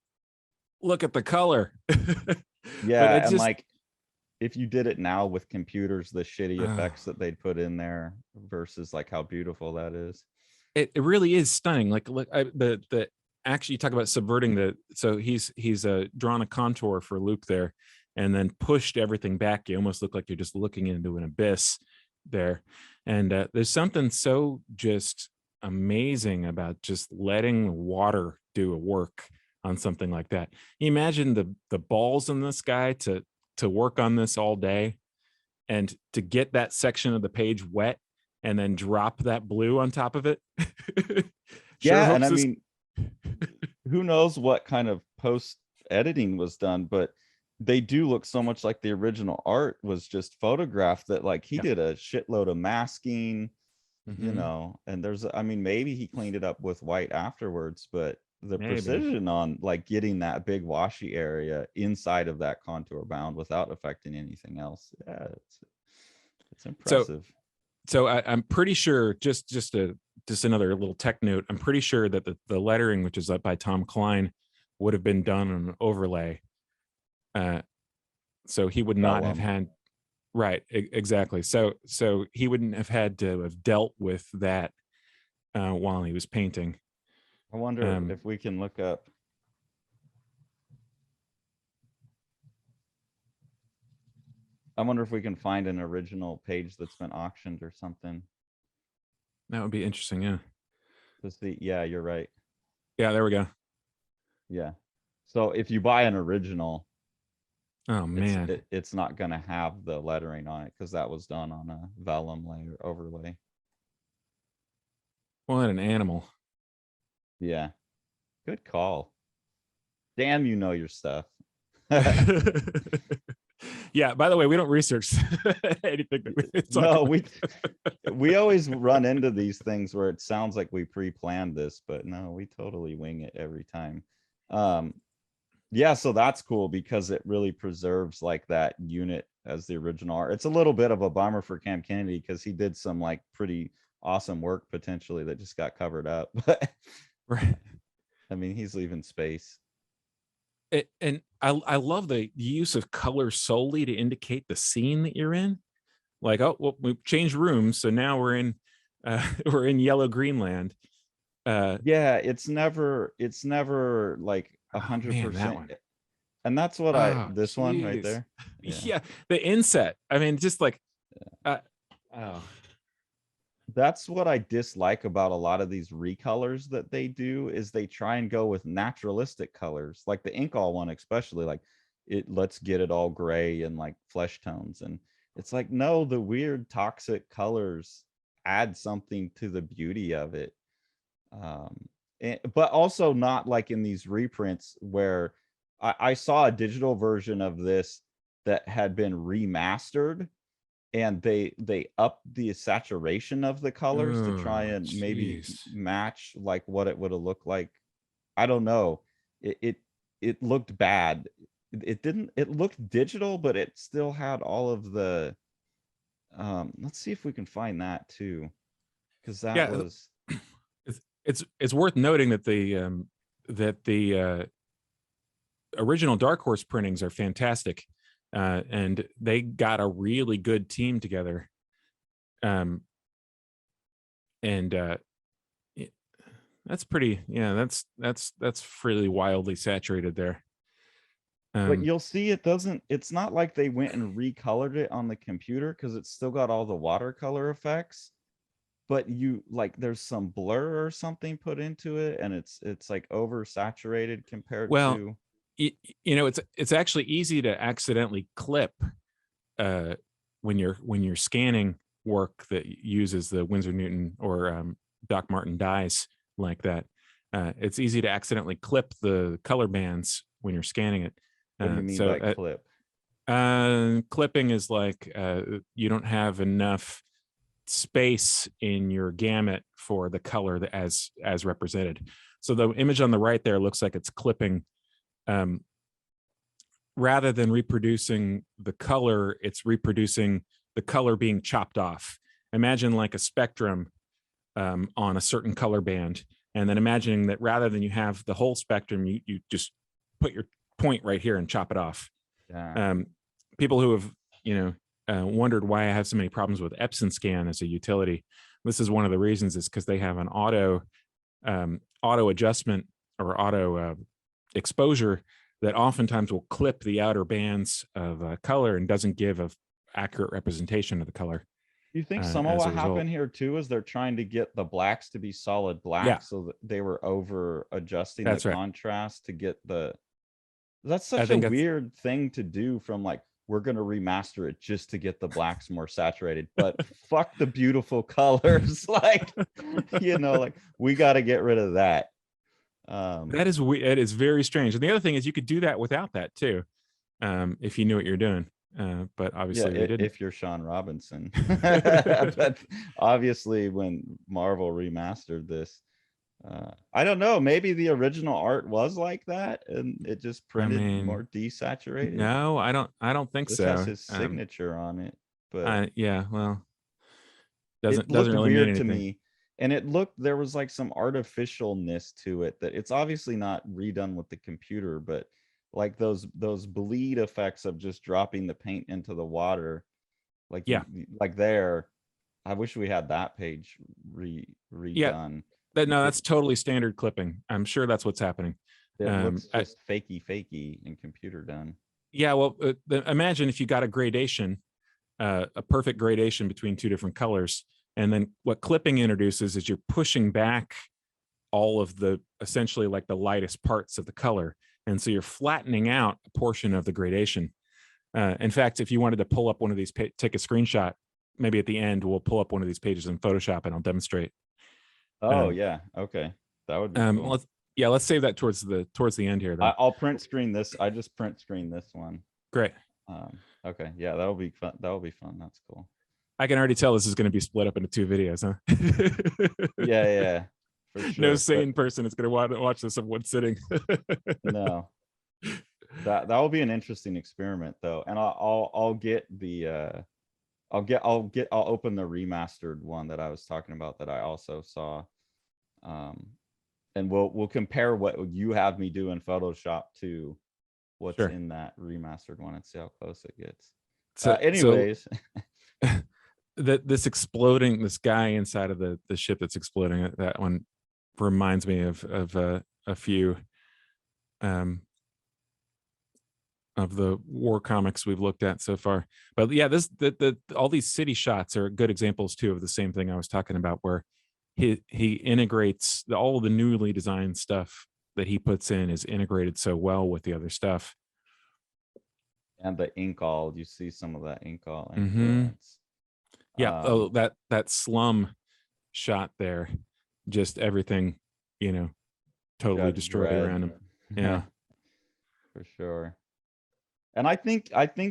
look at the color. But Yeah, it's and just like if you did it now with computers, the shitty effects that they'd put in there versus like how beautiful that is. it really is stunning. Like look, the actually you talk about subverting so he's drawn a contour for Luke there and then pushed everything back. You almost look like you're just looking into an abyss there. And there's something so just amazing about just letting water do a work on something like that. You imagine the balls in this guy to work on this all day and to get that section of the page wet and then drop that blue on top of it. Sure Yeah, and hopes I this. mean, who knows what kind of post editing was done, but they do look so much like the original art was just photographed, that like he Yeah. did a shitload of masking, Mhm. and there's, I mean, maybe he cleaned it up with white afterwards, but the Maybe. precision on like getting that big washy area inside of that contour bound without affecting anything else. Yeah, it's So impressive. I'm pretty sure, just another little tech note. I'm pretty sure that the lettering, which is up by Tom Klein, would have been done on an overlay. So he would not have Vellum. had right exactly. So he wouldn't have had to have dealt with that while he was painting. I wonder if we can look up. I wonder if we can find an original page that's been auctioned or something. That would be interesting. Yeah. to see. Yeah, you're right. Yeah. There we go. Yeah. So if you buy an original, Oh man. it's not going to have the lettering on it because that was done on a vellum layer overlay. What an animal. Yeah. Good call. Damn, you know your stuff. Yeah. By the way, we don't research anything that we talk No, about. we always run into these things where it sounds like we pre-planned this, but no, we totally wing it every time. Yeah, so that's cool because it really preserves like that unit as the original art. It's a little bit of a bummer for Cam Kennedy because he did some like pretty awesome work potentially that just got covered up. But Right. I mean, he's leaving space. And I love the use of color solely to indicate the scene that you're in. Like, oh, well, we've changed rooms, so now we're in we're in yellow Greenland. Yeah, it's never like Oh man, that 100%. one. And that's what Oh, this one right jeez. there. Yeah. Yeah, the inset. I mean, just like, oh, That's what I dislike about a lot of these recolors that they do is they try and go with naturalistic colors, like the ink all one, especially like let's get it all gray and like flesh tones. And it's like, no, the weird toxic colors add something to the beauty of it. But also not like in these reprints where I saw a digital version of this that had been remastered and they up the saturation of the colors to try oh, and maybe jeez. match like what it would have looked like. I don't know. It looked bad. It didn't, it looked digital, but it still had all of the let's see if we can find that too. Because that Yeah, was it's worth noting that the original Dark Horse printings are fantastic, and they got a really good team together. And that's pretty. Yeah, that's really wildly saturated there. but you'll see it doesn't, it's not like they went and recolored it on the computer because it's still got all the watercolor effects. But you like there's some blur or something put into it and it's like oversaturated compared Well, to it's actually easy to accidentally clip when you're scanning work that uses the Winsor Newton or Doc Martin dyes like that. It's easy to accidentally clip the color bands when you're scanning it. what do you mean by clip? Clipping is like you don't have enough space in your gamut for the color that as represented. So the image on the right there looks like it's clipping. Rather than reproducing the color, it's reproducing the color being chopped off. Imagine like a spectrum on a certain color band, and then imagining that rather than you have the whole spectrum, you just put your point right here and chop it off. Yeah. People who have wondered why I have so many problems with Epson Scan as a utility, this is one of the reasons. Is because they have an auto adjustment or auto exposure that oftentimes will clip the outer bands of color and doesn't give a accurate representation of the color. You think some of what happened here too is they're trying to get the blacks to be solid black, yeah, so that they were over adjusting that's the right. contrast to get the. That's such I a think that's weird thing to do from like we're gonna remaster it just to get the blacks more saturated, but fuck the beautiful colors, like like we got to get rid of that. That is weird. It is very strange. And the other thing is you could do that without that too, if you knew what you're doing. But obviously they didn't. If you're Sean Robinson. But obviously when Marvel remastered this, I don't know, maybe the original art was like that and it just printed more desaturated. No, I don't think this so. has his signature on it, but yeah, well, doesn't really weird mean anything to me. And it looked, there was like some artificialness to it that it's obviously not redone with the computer, but like those bleed effects of just dropping the paint into the water, like like there. I wish we had that page redone. No, that's totally standard clipping. I'm sure that's what's happening. It looks just fakey and computer done. Yeah, well, imagine if you got a gradation, a perfect gradation between two different colors. And then what clipping introduces is you're pushing back all of the essentially like the lightest parts of the color. And so you're flattening out a portion of the gradation. In fact, if you wanted to pull up one of these, take a screenshot, maybe at the end, we'll pull up one of these pages in Photoshop and I'll demonstrate. Oh, yeah. Okay. That would be cool. Let's save that towards the end here, though. I'll print screen this. I just print screen this one. Great. Okay. Yeah, that'll be fun. That'll be fun. That's cool. I can already tell this is going to be split up into 2 videos, huh? Yeah. For sure. No sane person is going to watch this in one sitting. No. That will be an interesting experiment, though, and I'll get the I'll open the remastered one that I was talking about that I also saw, and we'll compare what you have me do in Photoshop to what's in that remastered one and see how close it gets. Anyways, this guy inside of the ship that's exploding, that one reminds me of a few of the war comics we've looked at so far. But yeah, all these city shots are good examples too of the same thing I was talking about, where he integrates all of the newly designed stuff that he puts in is integrated so well with the other stuff. And the ink all, you see some of that ink all influence. Yeah. That slum shot there, just everything, totally destroyed around him. Yeah. For sure. And I think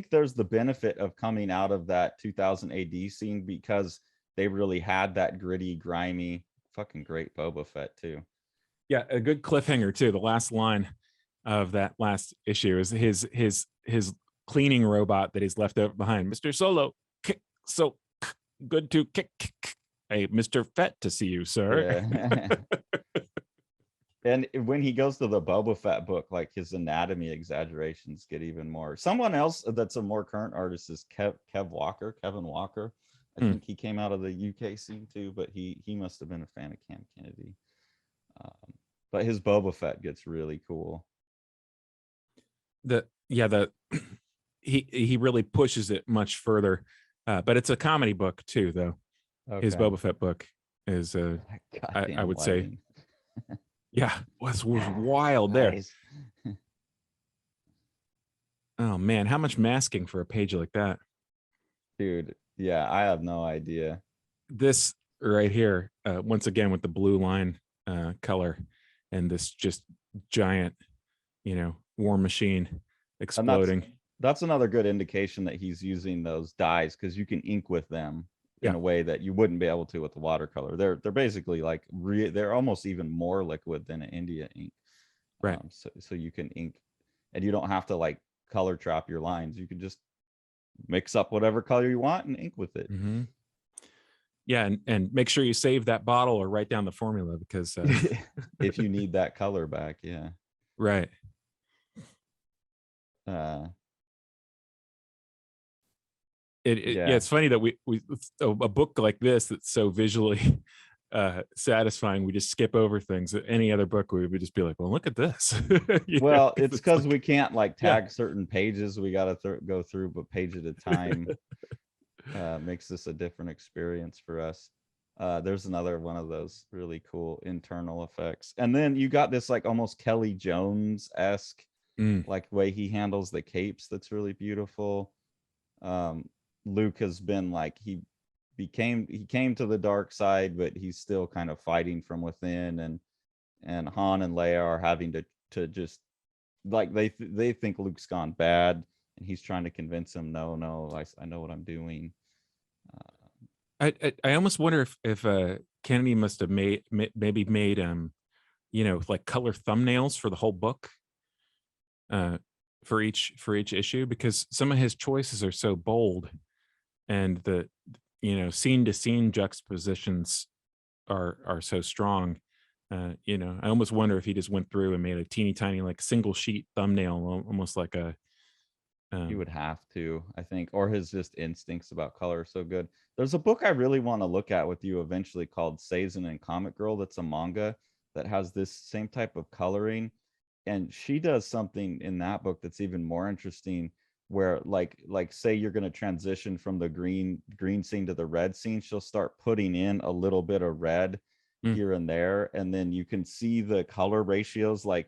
there's the benefit of coming out of that 2000 AD scene, because they really had that gritty, grimy, fucking great Boba Fett too. Yeah, a good cliffhanger too. The last line of that last issue is his cleaning robot that he's left over behind. Mr. Solo, so good to kick. Hey, Mr. Fett, to see you, sir. Yeah. And when he goes to the Boba Fett book, like his anatomy exaggerations get even more. Someone else that's a more current artist is Kevin Walker. I think he came out of the UK scene too, but he must have been a fan of Cam Kennedy. But his Boba Fett gets really cool. He really pushes it much further, but it's a comedy book too, though. Okay. His Boba Fett book is I would say. Yeah, was wild there. Oh man, how much masking for a page like that, dude? Yeah, I have no idea. This right here, once again with the blue line color, and this just giant, war machine exploding. That's another good indication that he's using those dyes, because you can ink with them in a way that you wouldn't be able to with the watercolor. They're basically like they're almost even more liquid than an India ink, right? So you can ink, and you don't have to like color trap your lines. You can just mix up whatever color you want and ink with it. Mm-hmm. Yeah, and make sure you save that bottle or write down the formula, because if you need that color back, right. It's funny that we a book like this that's so visually satisfying, we just skip over things. Any other book we would just be like, well, look at this. Well, it's because we can't like tag certain pages. We got to go through but page at a time. Makes this a different experience for us. There's another one of those really cool internal effects, and then you got this like almost Kelly Jones-esque like way he handles the capes that's really beautiful. Luke has been like he came to the dark side, but he's still kind of fighting from within, and Han and Leia are having to just like they think Luke's gone bad, and he's trying to convince him, no, I know what I'm doing. I almost wonder if Kennedy must have made like color thumbnails for the whole book, for each issue, because some of his choices are so bold, and the scene to scene juxtapositions are so strong. I almost wonder if he just went through and made a teeny tiny like single sheet thumbnail, almost like a he would have to, I think, or his just instincts about color are so good. There's a book I really want to look at with you eventually called Seizen and Comic Girl. That's a manga that has this same type of coloring, and she does something in that book that's even more interesting, where like say you're going to transition from the green scene to the red scene, she'll start putting in a little bit of red here and there, and then you can see the color ratios like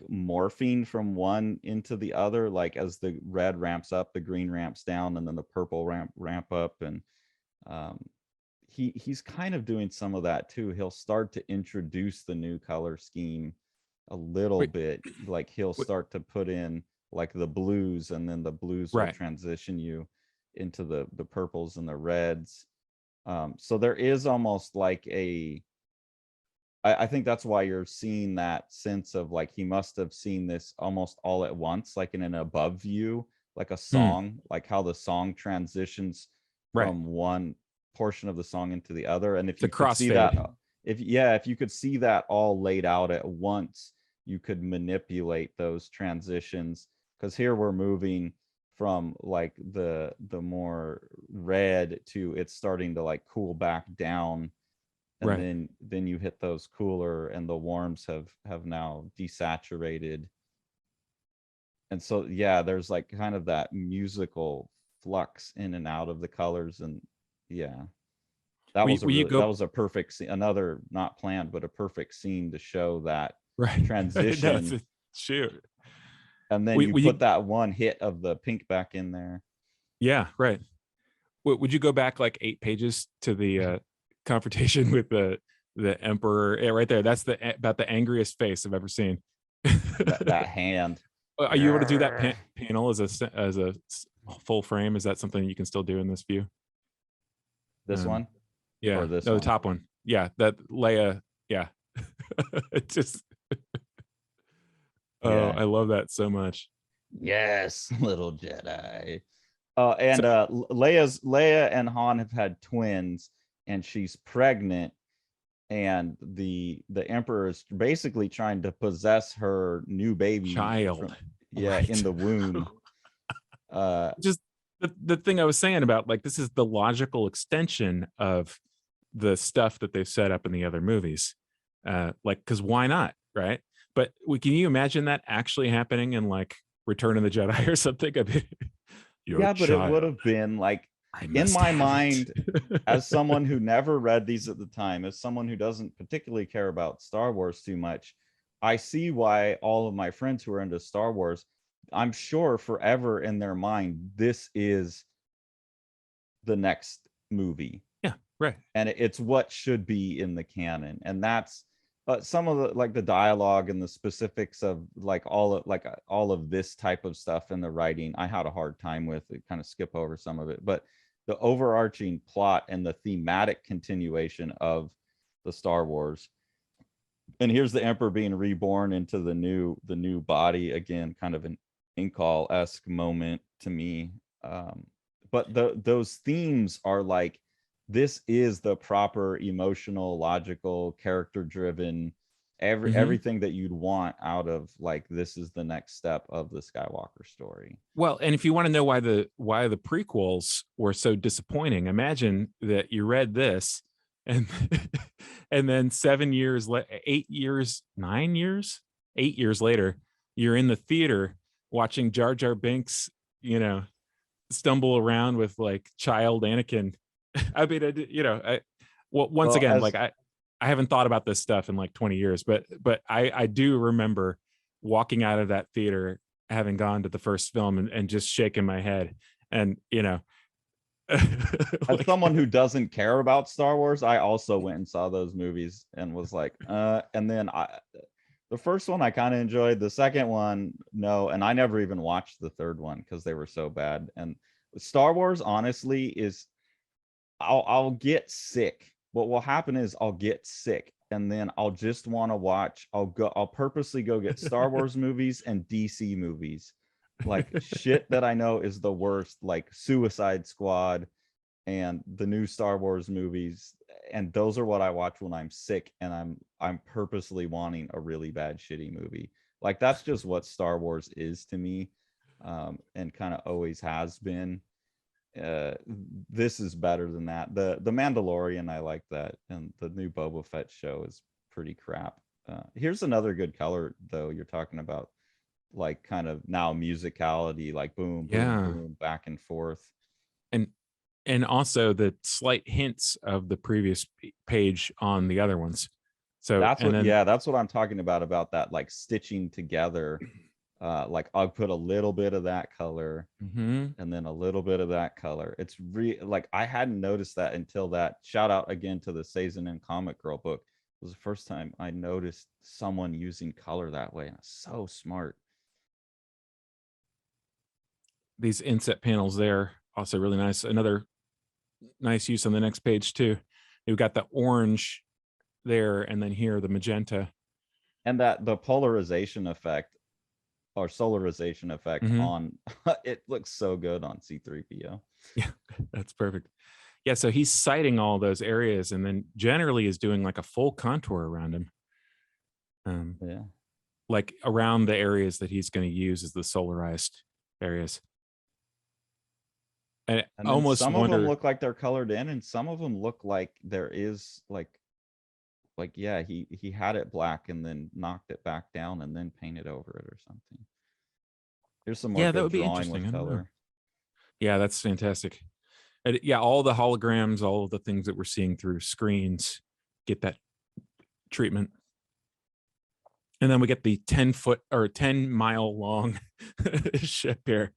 morphing from one into the other, like as the red ramps up, the green ramps down, and then the purple ramp up. And he's kind of doing some of that too. He'll start to introduce the new color scheme a little bit, like he'll start to put in like the blues, and then the blues will transition you into the purples and the reds. So there is almost like I think that's why you're seeing that sense of like he must have seen this almost all at once, like in an above view, like a song, like how the song transitions from one portion of the song into the other. And if you could see that, if you could see that all laid out at once, you could manipulate those transitions. Because here we're moving from like the more red to it's starting to like cool back down, and then you hit those cooler, and the warms have now desaturated. And so yeah, there's like kind of that musical flux in and out of the colors. And yeah, that was a perfect scene, another not planned but a perfect scene to show that transition. No, shoot. And then you put that one hit of the pink back in there. Yeah, right. Would you go back like 8 pages to the confrontation with the emperor? Yeah, right there. That's about the angriest face I've ever seen. that hand. Are you able to do that panel as a full frame? Is that something you can still do in this view? This one? Yeah. Or this the top one. Yeah. That Leia. Yeah. It just. Oh, I love that so much. Yes, little Jedi. And Leia and Han have had twins, and she's pregnant, and the emperor is basically trying to possess her new baby child in the womb. Just the thing I was saying about like this is the logical extension of the stuff that they've set up in the other movies, like because why not, right? But can you imagine that actually happening in like Return of the Jedi or something? I mean, but it would have been like, in my mind, as someone who never read these at the time, as someone who doesn't particularly care about Star Wars too much, I see why all of my friends who are into Star Wars, I'm sure forever in their mind, this is the next movie. Yeah, right. And it's what should be in the canon. And that's some of the like the dialogue and the specifics of like all of this type of stuff in the writing, I had a hard time with it, kind of skip over some of it. But the overarching plot and the thematic continuation of the Star Wars, and here's the Emperor being reborn into the new body again, kind of an Incal-esque moment to me. But those themes are like, this is the proper emotional, logical, character driven, everything that you'd want out of like, this is the next step of the Skywalker story. Well, and if you want to know why the prequels were so disappointing, imagine that you read this and and then 8 years later, you're in the theater watching Jar Jar Binks, stumble around with like child Anakin. I mean, once again, like I haven't thought about this stuff in like 20 years, but I do remember walking out of that theater, having gone to the first film and just shaking my head. And, as someone who doesn't care about Star Wars, I also went and saw those movies and was like, and then the first one I kind of enjoyed, the second one, no. And I never even watched the third one because they were so bad. And Star Wars, honestly, is, I'll get sick. What will happen is I'll get sick, and then I'll just want to watch. I'll purposely go get Star Wars movies and DC movies, like shit that I know is the worst, like Suicide Squad and the new Star Wars movies. And those are what I watch when I'm sick and I'm purposely wanting a really bad, shitty movie. Like that's just what Star Wars is to me, and kind of always has been. This is better than that. The Mandalorian, I like that, and the new Boba Fett show is pretty crap. Here's another good color though, you're talking about like kind of now musicality, like boom, boom, Yeah. boom, back and forth. And also the slight hints of the previous page on the other ones. So, That's and what, then yeah, that's what I'm talking about that like stitching together. Like I'll put a little bit of that color mhm. and then a little bit of that color. It's like I hadn't noticed that until that. Shout out again to the Sazin and Comic Girl book. It was the first time I noticed someone using color that way. And it's so smart. These inset panels there also really nice. Another nice use on the next page too. You've got the orange there, and then here the magenta. And that the polarization effect or solarization effect Mhm. on it looks so good on C3PO. Yeah, that's perfect. Yeah, so he's citing all those areas, and then generally is doing like a full contour around him. Yeah. Like around the areas that he's going to use as the solarized areas. And I And then almost some of them wonder, look like they're colored in, and some of them look like there is like yeah, he had it black and then knocked it back down and then painted over it or something. Here's some more yeah, that good would be drawing interesting. with I don't know. color. Yeah, that's fantastic. And yeah, all the holograms, all of the things that we're seeing through screens get that treatment. And then we get the 10-foot or 10-mile long ship here.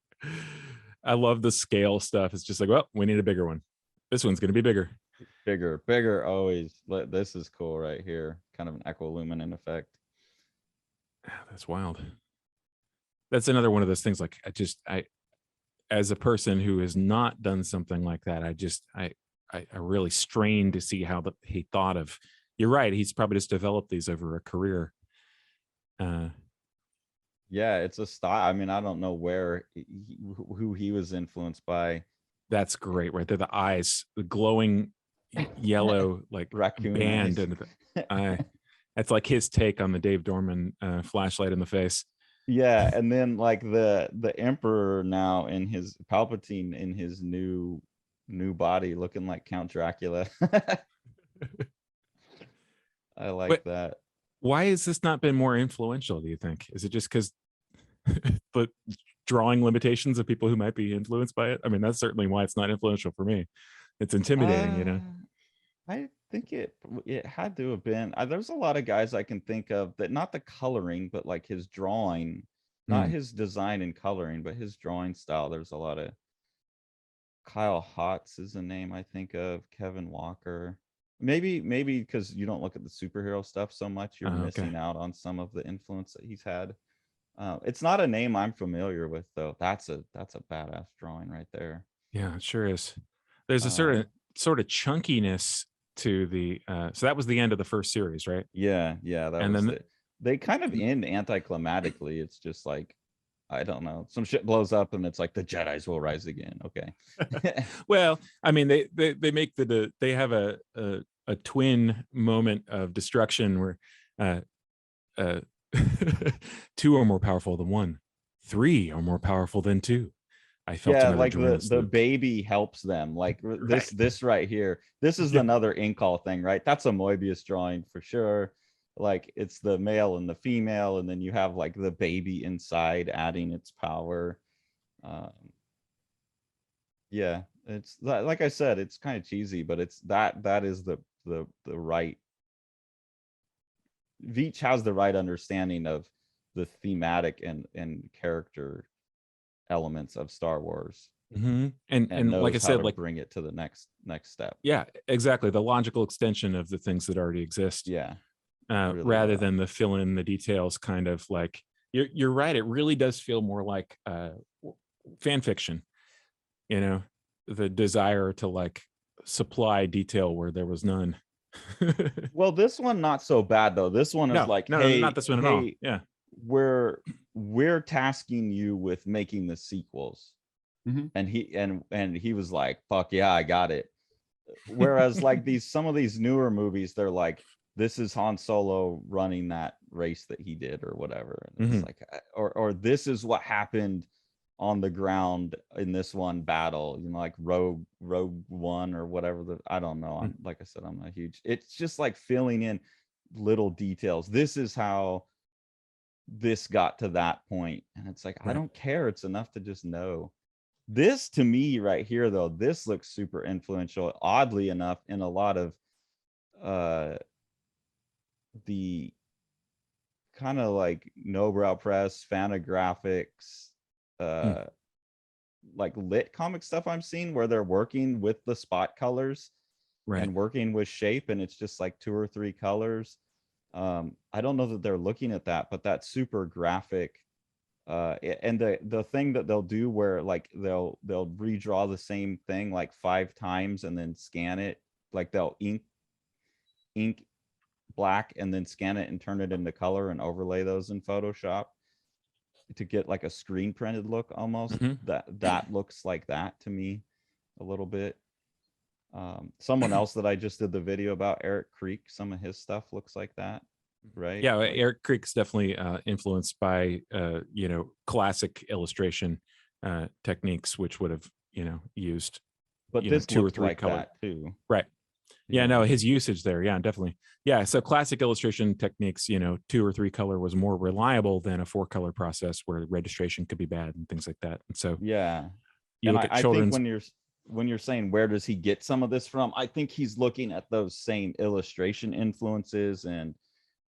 I love the scale stuff. It's just like, well, we need a bigger one. This one's going to be bigger. Bigger always. This is cool right here. Kind of an echoluminant effect. That's wild. That's another one of those things. Like I, as a person who has not done something like that, I really strain to see how he thought of. You're right. He's probably just developed these over a career. Uh, Yeah, it's a style. I mean, I don't know who he was influenced by. that's great, right there. The eyes, the glowing yellow like Raccoon band, eyes. and the eye. That's like his take on the Dave Dorman flashlight in the face. Yeah, and then like the Emperor now in his Palpatine in his new body looking like Count Dracula. I like But that. why has this not been more influential? Do you think? Is it just because the drawing limitations of people who might be influenced by it? I mean, that's certainly why it's not influential for me. It's intimidating, you know. I think it had to have been. There's a lot of guys I can think of that not the coloring, but like his drawing, not Mm. his design and coloring, but his drawing style. There's a lot of Kyle Hotz is a name I think of. Kevin Walker. Maybe because you don't look at the superhero stuff so much, you're Okay. missing out on some of the influence that he's had. It's not a name I'm familiar with though. That's a badass drawing right there. Yeah, it sure is. There's a Uh, sort of chunkiness to the so that was the end of the first series, right? yeah, that And was then it. They kind of end anticlimactically. It's just like I don't know. Some shit blows up and it's like the Jedi's will rise again. Okay. well, I mean they make they have a twin moment of destruction where uh uh two are more powerful than one. Three are more powerful than two. I felt Yeah, another like join us, the Luke. baby helps them. Like Right. this right here. This is Yeah. another Inkall thing, right? That's a Moebius drawing for sure. Like it's the male and the female, and then you have like the baby inside adding its power. Um, yeah, it's like I said, it's kind of cheesy, but it's that is the right. Veitch has the right understanding of the thematic and character elements of Star Wars and And like I knows how said, to like, bring it to the next step. yeah, exactly, the logical extension of the things that already exist, Yeah, really rather well. than the fill in the details kind of like you're right. It really does feel more like fan fiction, you know, the desire to like supply detail where there was none. Well, this one not so bad though. This one is No, like, no, no, not hey, this one at all. Yeah. we're tasking you with making the sequels. Mm-hmm. And he was like, fuck yeah, I got it. Whereas like some of these newer movies, they're like, this is Han Solo running that race that he did or whatever. And it's like, or this is what happened on the ground in this one battle, you know, like Rogue One or whatever. I don't know. Like I said, I'm not huge. It's just like filling in little details. This is how this got to that point. And it's like, I Right. don't care. It's enough to just know. This to me right here, though, this looks super influential, oddly enough, in a lot of the kind of like no brow press, Fantagraphics, Hmm. like lit comic stuff I'm seeing where they're working with the spot colors Right. and working with shape, and it's just like 2 or 3 colors. I don't know that they're looking at that, but that's super graphic. And the thing that they'll do where like they'll redraw the same thing like 5 times and then scan it, like they'll ink black and then scan it and turn it into color and overlay those in Photoshop to get like a screen printed look almost. Hmm. That looks like that to me a little bit. Someone else that I just did the video about, Eric Creek, some of his stuff looks like that, right? Yeah, Like, Eric Creek's definitely influenced by classic illustration techniques, which would have used but this 2 or looks 3 like color. that too. Right. Yeah, Yeah. no, his usage there. Yeah, definitely. Yeah. So classic illustration techniques, 2 or 3 color was more reliable than a 4 color process where registration could be bad and things like that. And so Yeah. you And look at I think children's. when you're saying where does he get some of this from, I think he's looking at those same illustration influences and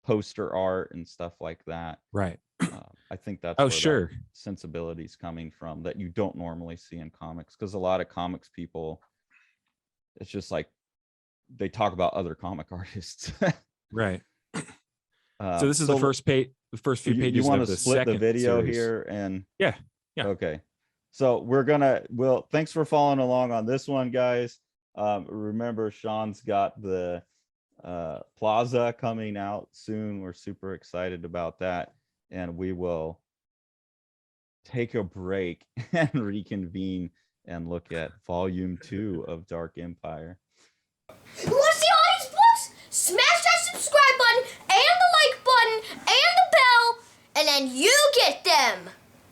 poster art and stuff like that. Right. I think that's Oh, where sure. that sensibility is coming from that you don't normally see in comics, because a lot of comics people, it's just like they talk about other comic artists. Right. So this is the first few you pages want of to the split the second video series. here and Yeah. Yeah. okay, so thanks for following along on this one, guys. Remember, Sean's got the Plaza coming out soon. We're super excited about that, and we will take a break and reconvene and look at volume 2 of Dark Empire. You want to see all these books? Smash that subscribe button and the like button and the bell, and then you get them.